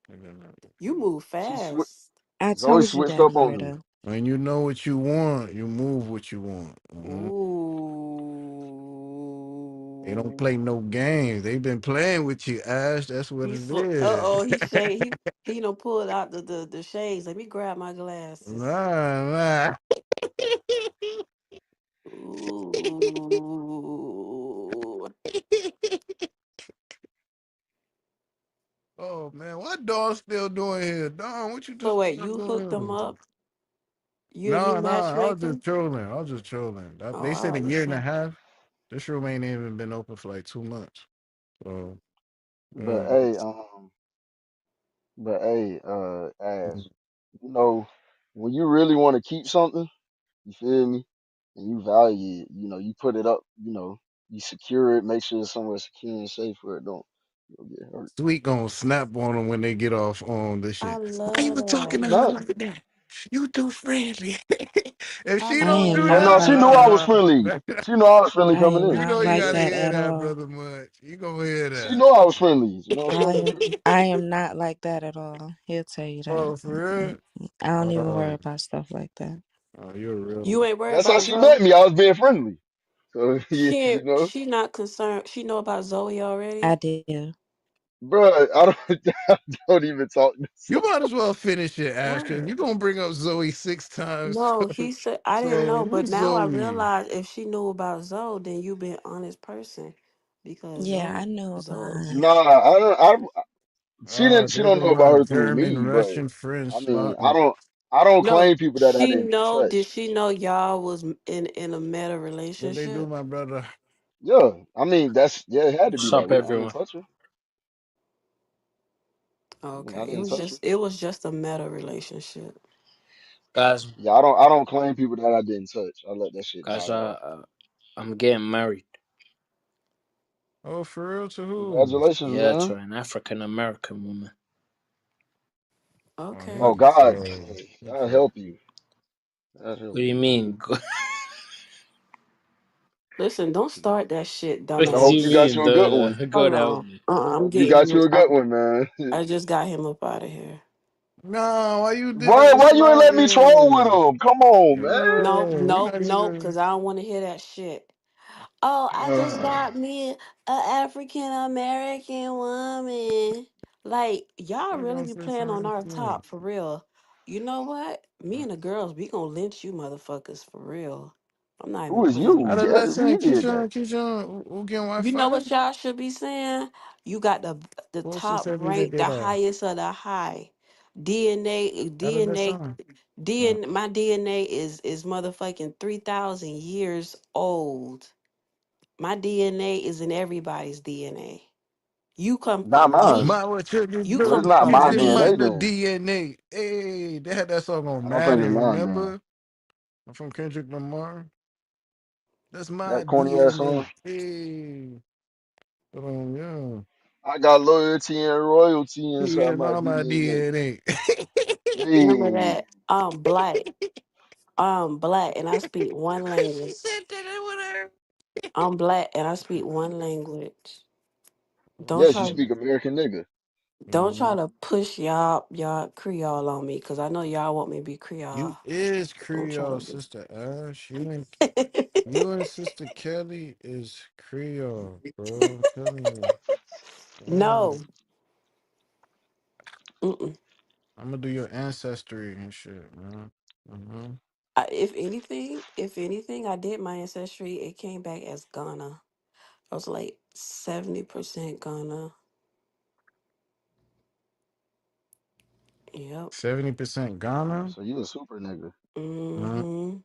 they been met You before. move She swi fast. I Zoe told you switched that, up on me. murder. When you know what you want, you move what you want. They don't play Ooh. no games. They been playing with you, Ash. That's what it is. Uh-oh, he shade he done pulled out the shades. Let me grab my glasses. nah, nah. Ooh. Oh man, what dog still doing here? Don, what you So just wait, you hooked them doing? up? You No, no, I was just matchmaking? trolling. I was just trolling. Oh, They I said a was year and a saying. half. This room ain't even been open for like 2 months. So, But mm, hey, Ash, you know, when you really want to keep something, you feel me, and you value it, you put it up, you secure it, make sure it's somewhere secure and safe where it don't get hurt. Sweet gonna snap on them when they get off on this I shit. Why you love was talking that. to She's her not. like that? You too friendly. If I she I don't love am do Oh not no, she knew like I that. was that, friendly. She knew I was friendly I coming am in. you not know you like gotta that hear at that, all. brother Much. You gonna hear She that. knew I was friendly. I I am not like that at all. He'll tell you that. Oh, for real? I don't even worry Oh, about stuff like that. oh, you're a real you one. ain't worried That's how about she Zoe? met me. I was being friendly. So She you ain't know. she not concerned. She know about Zoe I already? do. Bro, I don't don't even talk this You up. might as well finish it, Ash, because What? you're gonna bring up Zoe 6 times. No, he said I didn't So know, but who's now I Zoe? realize if she knew about Zoe, then you been honest person because Yeah, I knew about Zoe. her. Nah, I don't. She There don't go know about my her through German me, but Russian friend I mean, spotting. I don't No, claim people that I she didn't know. Did touch. she know y'all was in a meta What they do, relationship? my brother? Yeah, I mean yeah, it had to be What's that up, way. I ain't everyone? touch her. I mean, I Okay, didn't touch her. it was just a meta relationship. Guys, Yeah, I don't claim people that I didn't touch. I let that shit die guys, off. I'm getting married. Oh, for real? To who? Congratulations, Yeah, man. to an African American woman. Oh, Okay. Oh he, God, good God for help you. God help What do you you. mean? Listen, don't start that shit, I What hope do you dumbass. you got mean? you a good one. God Hold help on. me. I I'm hope you getting got him. you a good one, man. I just got him up out of here. No, why you did Boy, like a why you ain't let me troll with slider? him? Come on, man. Nope, Yo, we nope, not nope, even. because I don't want to hear that shit. Oh, I just got me a African American woman. Like, y'all I really gonna be say playing on something our soon. top for real. You know what? Me and the girls, we gonna lynch you motherfuckers for real. I'm not even Who is playing you? with you. Yeah, who Adolescent, did that? Keyshawn, who getting You know Wi-Fi? what y'all should be saying? You got the Post this top every day, rank, get the off. highest of the high. DNA, DNA, Adolescent. DNA. My DNA is motherfucking 3,000 years old. My DNA is in everybody's DNA. You come Not from mine. me. My what triggers You So do? it's come not from my It's in my DNA me. the then. DNA. Hey, they had that song on I don't think it's Madden, mine then. remember? From Kendrick Lamar. That's my That corny ass song. DNA. Hey. Yeah. I got loyalty and royalty He inside is my all my DNA. DNA. Remember Hey, that? I'm black. I'm black and I speak one She language. said that with her. I'm black and I speak one language. Don't yes, you try speak American nigga. don't try Mhm. to push y'all Creole on me because I know y'all want me to be You Creole. is Don't try Creole, to do Sister Ash. it. You and Sister Kelly is Creole, bro. I'm telling you. No. Mm-mm. I'm gonna do your ancestry and shit, man. Mm-hmm. If anything, I did my ancestry. It came back as Ghana. I was like 70% Ghana. Yep. 70% Ghana. So you a super nigga. Mm. Hmm.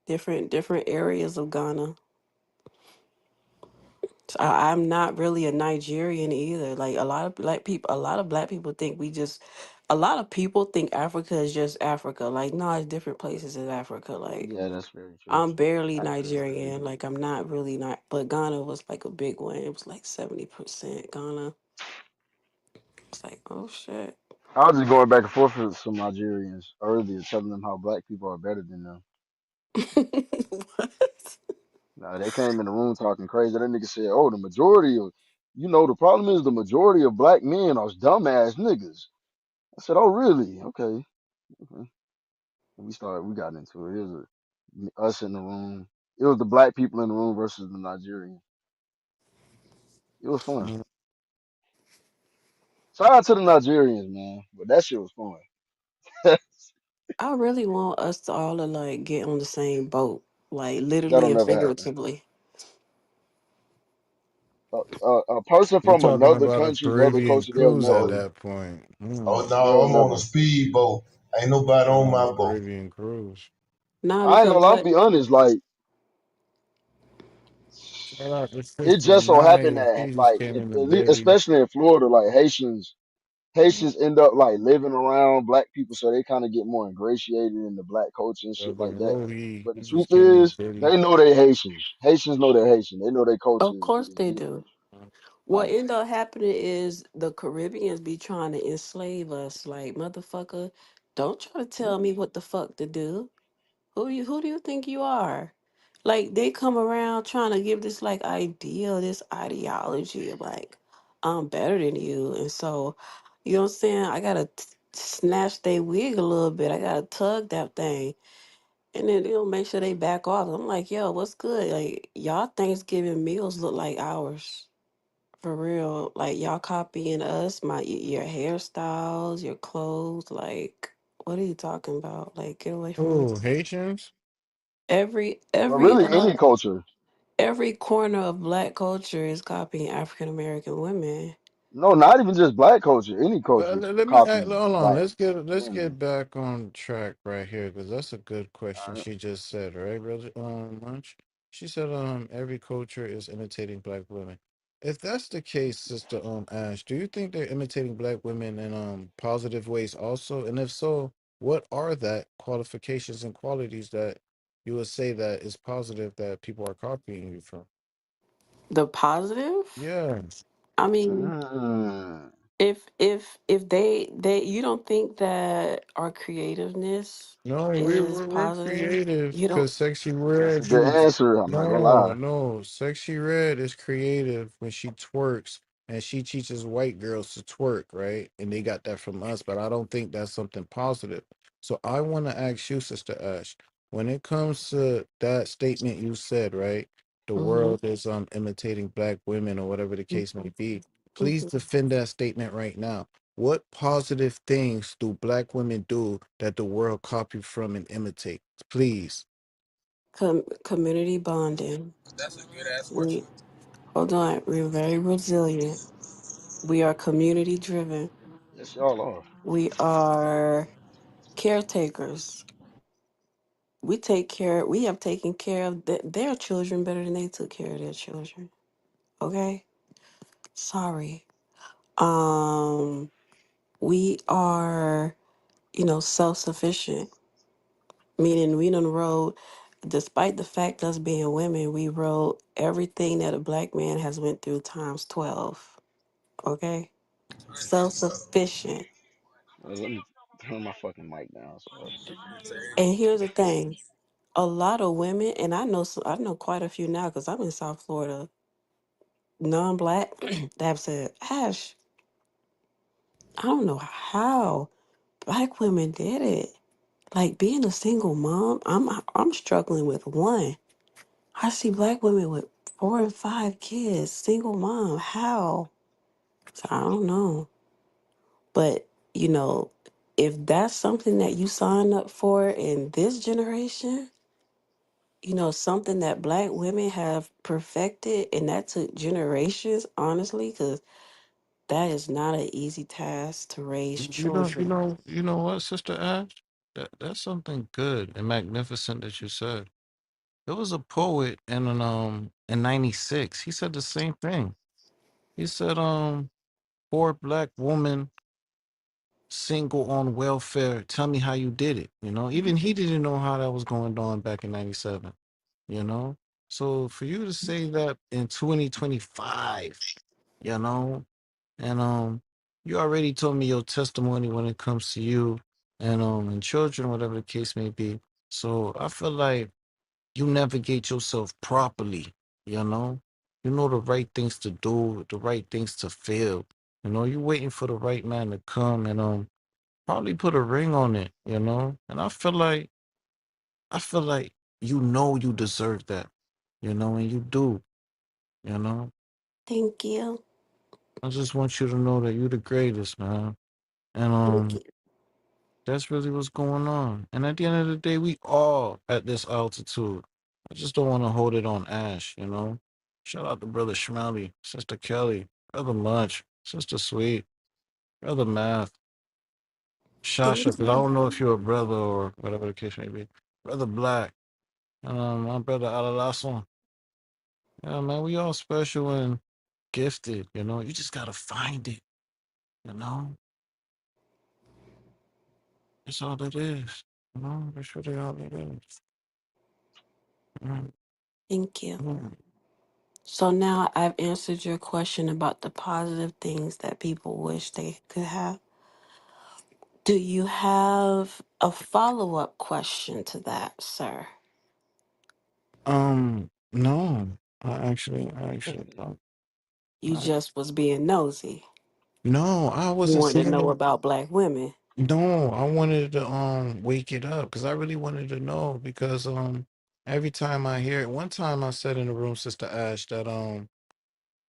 Different areas of Ghana. So I'm not really a Nigerian either. Like a lot of black people think a lot of people think Africa is just Africa. Like no, it's different places in Africa. Like Yeah, that's very true. I'm barely That's very true. Nigerian. Like I'm not really not. But Ghana was like a big one. It was like 70% Ghana. It's like oh shit. I was just going back and forth with some Nigerians earlier, telling them how black people are better than them. What? Nah, they came in the room talking crazy. That nigga said, "Oh, the majority of, the problem is the majority of black men are dumbass niggas." I said, "Oh, really? Okay." Okay. We got into it. It was us in the room. It was the black people in the room versus the Nigerian. It was fun. Mm. Shout out to the Nigerians, man. But that shit was fun. I really want us to all to like get on the same boat, like That'll literally and never happen. figuratively. A person You from talking another about a country, another Caribbean culture, they'll cruise at never, Oh, that point. oh they'll no, I'm on a never. speedboat. Ain't nobody on On a my boat. Caribbean cruise. Nah, I ain't because gonna lie, I'll what? be honest. Like, Shout out to it Sister just so happened Naya. that, She just like, came in the building. especially in Florida, like Haitians end up like living around black people, so they kind of get more ingratiated in the black culture and shit Brother like that. Rohi, But the he truth just came in the is, building. they know they Haitian. Haitians know they're Haitian. They know their culture Of course is they do. different. What Like, end up happening is the Caribbeans be trying to enslave us. Like motherfucker, don't try to tell me what the fuck to do. Who do you think you are? Like they come around trying to give this like ideal, this ideology of like I'm better than you, and so you know what I'm saying. I gotta snatch their wig a little bit. I gotta tug that thing, and then they'll make sure they back off. I'm like, yo, what's good? Like y'all Thanksgiving meals look like ours. For real, like y'all copying us, your hairstyles, your clothes, like what are you talking about? Like get away from us. Oh, Haitians? Every But every really, uh any culture. every corner of black culture is copying African American women. No, not even just black culture. Any culture Let me copies hold on. black Let's women. get back on track right here because that's a good question All right. she just said, right, brother? Munch. She said every culture is imitating black women. If that's the case, sister Ash, do you think they're imitating black women in positive ways also? And if so, what are that qualifications and qualities that you would say that is positive that people are copying you from? The positive? Yeah. I mean, Mm. if they you don't think that our creativeness No, is we're positive? creative You don't because Sexy That's a Red good is answer. I'm not gonna no, lie. no. Sexy Red is creative when she twerks and she teaches white girls to twerk, right? And they got that from us, but I don't think that's something positive. So I want to ask you, Sister Ash, when it comes to that statement you said, right? The hmm world is imitating black women or whatever the case may be. Please hmm defend that statement right now. What positive things do black women do that the world copy from and imitate? Please. community bonding. That's a good ass question. We hold on, we're very resilient. We are community driven. Yes, y'all are. We are caretakers. We have taken care of their children better than they took care of their children. Okay? Sorry. We are, self-sufficient, meaning we done rode, despite the fact us being women, we rode everything that a black man has went through times 12. Okay? Self-sufficient. Let me turn my fucking mic down. Sorry. And here's the thing. A lot of women, and I know quite a few now because I'm in South Florida, non-black, that have said, Ash, I don't know how black women did it. Like being a single mom, I'm struggling with one. I see black women with 4 and 5 kids, single mom. How? So I don't know. But if that's something that you sign up for in this generation, something that black women have perfected, and that took generations, honestly, because that is not an easy task to raise children. You know what, Sister Ash? That's something good and magnificent that you said. There was a poet in '96. He said the same thing. He said, poor black woman single on welfare. Tell me how you did it. Even he didn't know how that was going on back in '97. You know, so for you to say that in 2025, you know, and you already told me your testimony when it comes to you and children, whatever the case may be. So I feel like you navigate yourself properly, you know. You know the right things to do, the right things to feel. You waiting for the right man to come and probably put a ring on it. And I feel like you deserve that, and you do, you know. Thank you. I just want you to know that you're the greatest, man. And Thank you. that's really what's going on. And at the end of the day, we all at this altitude. I just don't want to hold it on Ash. Shout out to Brother Shmally, Sister Kelly, Brother Munch, Sister Sweet, Brother Math, Thank Shasha, because I you. don't know if you're a brother or whatever the case may be. Brother Black, and my brother Alalason. Yeah, man, we all special and gifted. You just gotta find it, you know? That's all it is. That's really all it is. Mhm. Thank you. Mhm. So now I've answered your question about the positive things that people wish they could have. Do you have a follow-up question to that, sir? No, I actually don't. You just was being nosy. No, I You wasn't wanted to know saying about black women. no. I wanted to wake it up because I really wanted to know because every time I hear it, one time I said in the room, Sister Ash, that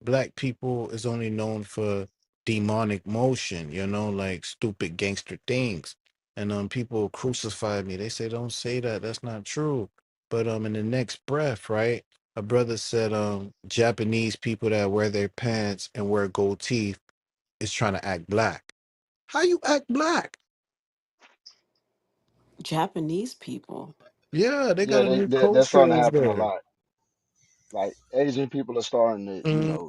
black people is only known for demonic motion, like stupid gangster things. And people crucify me. They say, don't say that. That's not true. But in the next breath, right? A brother said Japanese people that wear their pants and wear gold teeth is trying to act black. How you act black? Japanese people. Yeah, they got Yeah, a new that's culture starting to over happen a there. lot. Like Asian people are starting to, Mm,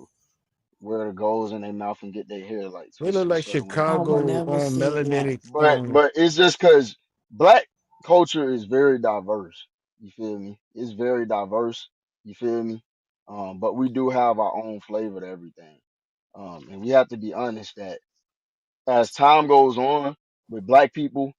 wear the goals in their mouth and get their hair like they look twisted a like certain way. I would Chicago never see that. melanated But it's just because black culture is very diverse. You feel me? It's very diverse. You feel me? But we do have our own flavor to everything. And we have to be honest that as time goes on with black people,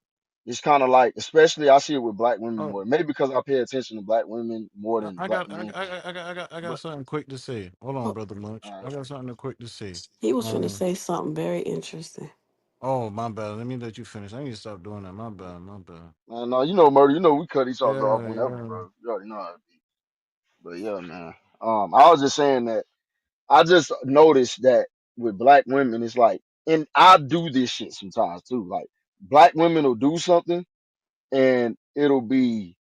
it's kind of like, especially I see it with black women Oh, more. Maybe because I pay attention to black women more I than I black got, I, men. I, I got, I got, I got But something quick to say. Hold on, Oh, brother Munch. uh, I got something quick to say. he was trying to Um, say something very interesting. oh my bad. Let me let you finish. I need to stop doing that. My bad. My bad. no, murder. We cut each other off Yeah, whenever, yeah. bro. You already know how it be. But yeah, man. I was just saying that I just noticed that with black women, it's like, and I do this shit sometimes too. Like black women will do something and it'll be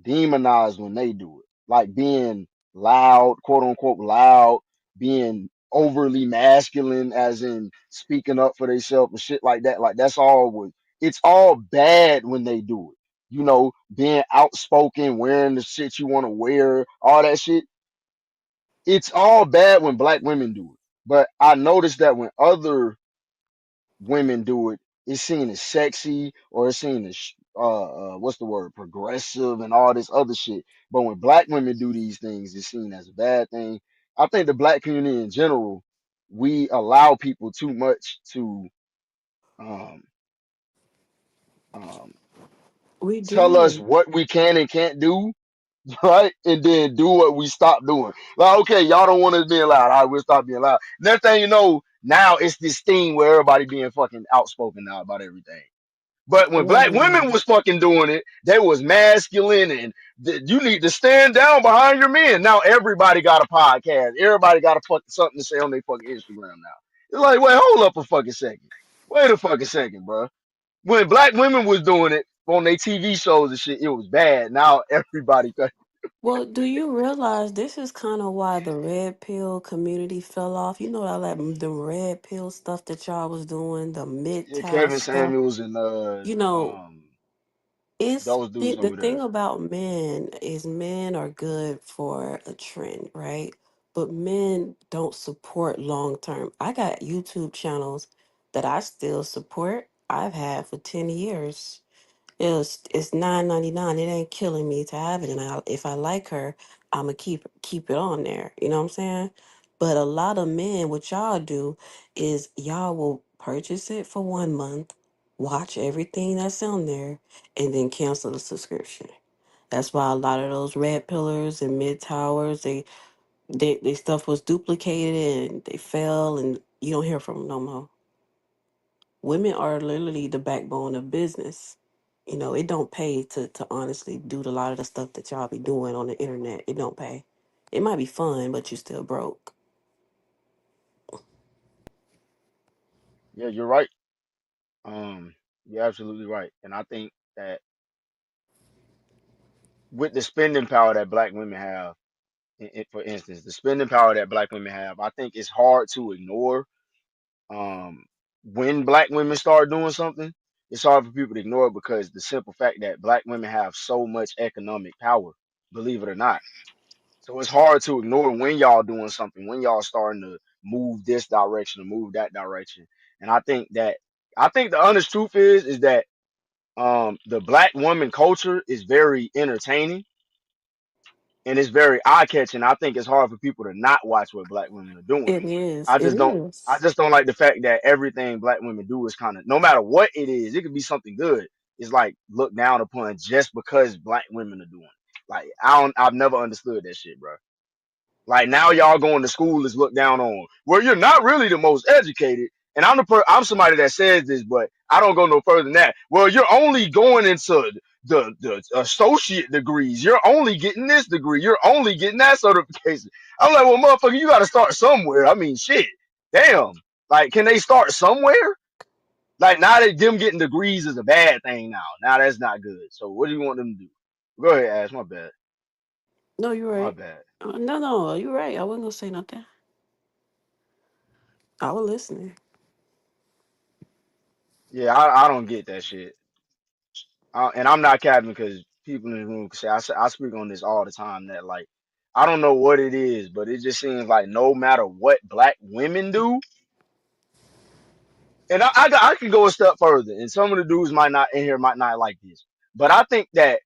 demonized when they do it. Like being loud, quote unquote loud, being overly masculine, as in speaking up for themselves and shit like that. Like that's all it's all bad when they do it. Being outspoken, wearing the shit you want to wear, all that shit. It's all bad when black women do it. But I noticed that when other women do it, it's seen as sexy or it's seen as what's the word, progressive and all this other shit. But when black women do these things, it's seen as a bad thing. I think the black community in general, we allow people too much to um, um, We tell us do. what we can and can't do, right? And then do what we stop doing. Like, okay, y'all don't want us being loud. All right, we'll stop being loud. Next thing you know, now it's this thing where everybody being fucking outspoken now about everything. But when black women Um, was fucking doing it, they was masculine and you need to stand down behind your men. Now everybody got a podcast. Everybody got a fucking something to say on their fucking Instagram now. It's like, wait, hold up a fucking second. Wait a fucking second, bro. When black women was doing it on their TV shows and shit, it was bad. Now everybody got well, do you realize this is kind of why the red pill community fell off? You know, all that the red pill stuff that y'all was doing, the yeah, MGTOW Kevin stuff. Samuels and You know, it's those dudes the over thing there. about men is men are good for a trend, right? But men don't support long term. I got YouTube channels that I still support. I've had for 10 years. It's $9.99. It ain't killing me to have it, and if I like her, I'ma keep it on there. You know what I'm saying? But a lot of men, what y'all do is y'all will purchase it for 1 month, watch everything that's on there, and then cancel the subscription. That's why a lot of those red pillars and mid towers, they stuff was duplicated and they fell, and you don't hear from them no more. Women are literally the backbone of business. You know, it don't pay to honestly do a lot of the stuff that y'all be doing on the internet. It don't pay. It might be fun, but you still broke. Yeah, you're right. You're absolutely right. And I think that with the spending power that black women have, for instance, the spending power that black women have, I think it's hard to ignore. When black women start doing something, it's hard for people to ignore it because the simple fact that black women have so much economic power, believe it or not. So it's hard to ignore when y'all doing something, when y'all starting to move this direction or move that direction. And I think the honest truth is that the black woman culture is very entertaining and it's very eye catching. I think it's hard for people to not watch what black women are doing. It is. I It just don't I is. just don't like the fact that everything black women do is kind of, no matter what it is, it could be something good. It's like looked down upon just because black women are doing it. Like I've never understood that shit, bro. Like now y'all going to school is looked down on. Well, you're not really the most educated. And I'm somebody that says this, but I don't go no further than that. Well, you're only going into the associate degrees. You're only getting this degree. You're only getting that certification. I'm like, well, motherfucker, you got to start somewhere. I mean, shit, damn. Like, can they start somewhere? Like, now that them getting degrees is a bad thing now. Now that's not good. So what do you want them to do? Go ahead, Ash. My bad. No, you're My right. bad. No, you're right. I wasn't gonna say nothing. I was listening. Yeah, I don't get that shit. And I'm not capping because people in the room can say I speak on this all the time. That like I don't know what it is, but it just seems like no matter what black women do, and I can go a step further, and some of the dudes might not in here might not like this, but I think that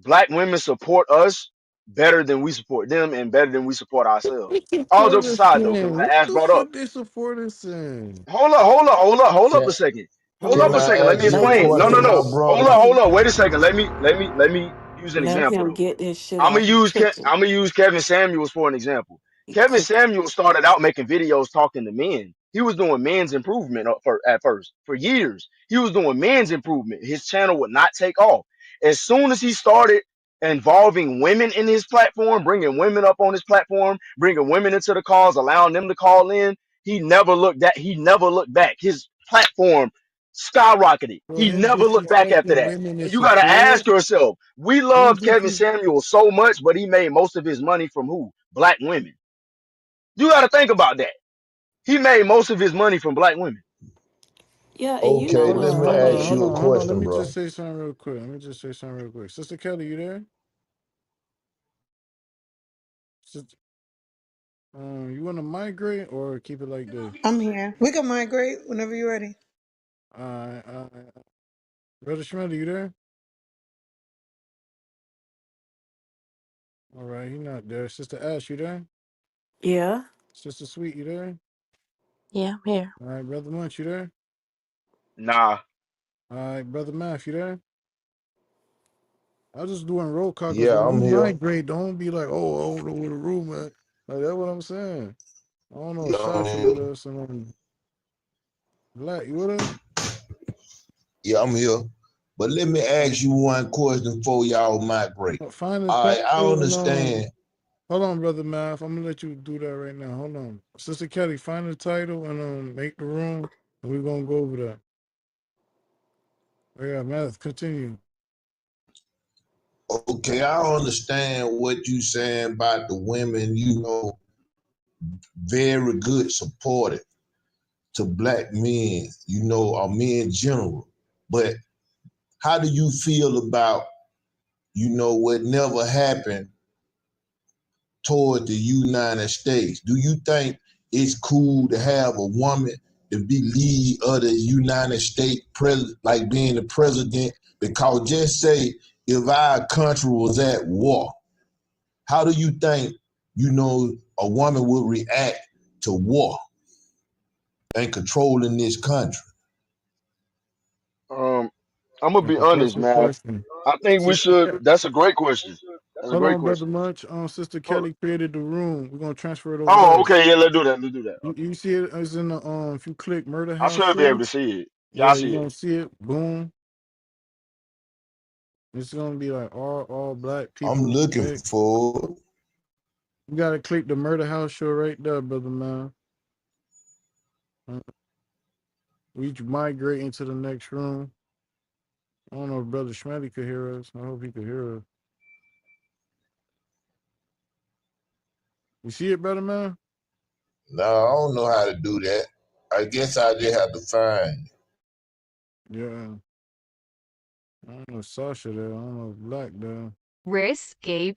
black women support us better than we support them, and better than we support ourselves. They All support jokes us aside, though, because in. like What Ash the brought up, fuck they support us in? hold up Can a second. Hold up can a Let I second. Let me ask you let a explain. him No, no, question, get my no. brother? Hold up. Wait a second. Let me use an let example him though. get this shit I'm gonna off his use system. I'm gonna use Kevin Samuels for an example. He Kevin cooking. Samuels started out making videos talking to men. He was doing men's improvement at first for years. He was doing men's improvement. His channel would not take off. As soon as he started involving women in his platform, bringing women up on his platform, bringing women into the calls, allowing them to call in, he never looked back. His platform skyrocketed. For He him never looked back after disrespecting that. women And is you got to ask support. yourself, we Him love Kevin dis- Samuel so much, but he made most of his money from who? Black women. You got to think about that. He made most of his money from black women. Yeah, and you Okay, know Hold what's let on, me hold on, ask funny? hold you a on, hold on. Let question, me bro. just say something real quick. Sister Kelly, you there? Sister, you want to migrate or keep it like this? I'm here. We can migrate whenever you're ready. Brother Schmidt, you there? All right, he not there. Sister Ash, you there? Yeah. Sister Sweet, you there? Yeah, I'm here. All right, Brother Munch, you there? Nah. All right, Brother Math, you there? I was just doing roll call because Yeah, when I'm we here. migrate, don't be like, oh, I don't know where the room at. Like, that's what I'm saying. I don't know if Yeah, I'm Sasha here. with us and Black, you with us? Yeah, I'm here. But let me ask you one question before y'all migrate. Find the All right, I title and understand. hold on, Brother Math. I'm gonna let you do that right now. Hold on. Sister Kelly, find the title and make the room and we're gonna go over that. Oh, yeah, Math, continue. Okay, I understand what you saying about the women, very good supportive to black men, or men in general. But how do you feel about, what never happened toward the United States? Do you think it's cool to have a woman to be lead of the United States president, like being the president? Because just say if our country was at war, how do you think, a woman would react to war and controlling this country? Um, I'm gonna That's be a honest, perfect man. question. I think we Sister should. Kelly. That's a great question. That's a Hold great on, Brother question. Munch. Sister Hold. Kelly created the room. We're gonna transfer it over Oh, there. okay. Yeah, let's do that. Let's do that. You see it as in the if you click Murder I House should be able show, to see it. Yeah, I yeah, see you're it. gonna see it. Boom. It's gonna be like all black I'm people looking mixed. for it. You gotta click the Murder House show right there, brother man. We migrate into the next room. I don't know if Brother Schmatty could hear us. I hope he could hear us. You see it, brother man? No, I don't know how to do that. I guess I just have to find. Yeah. I don't know if Sasha there. I don't know if Black there. Risque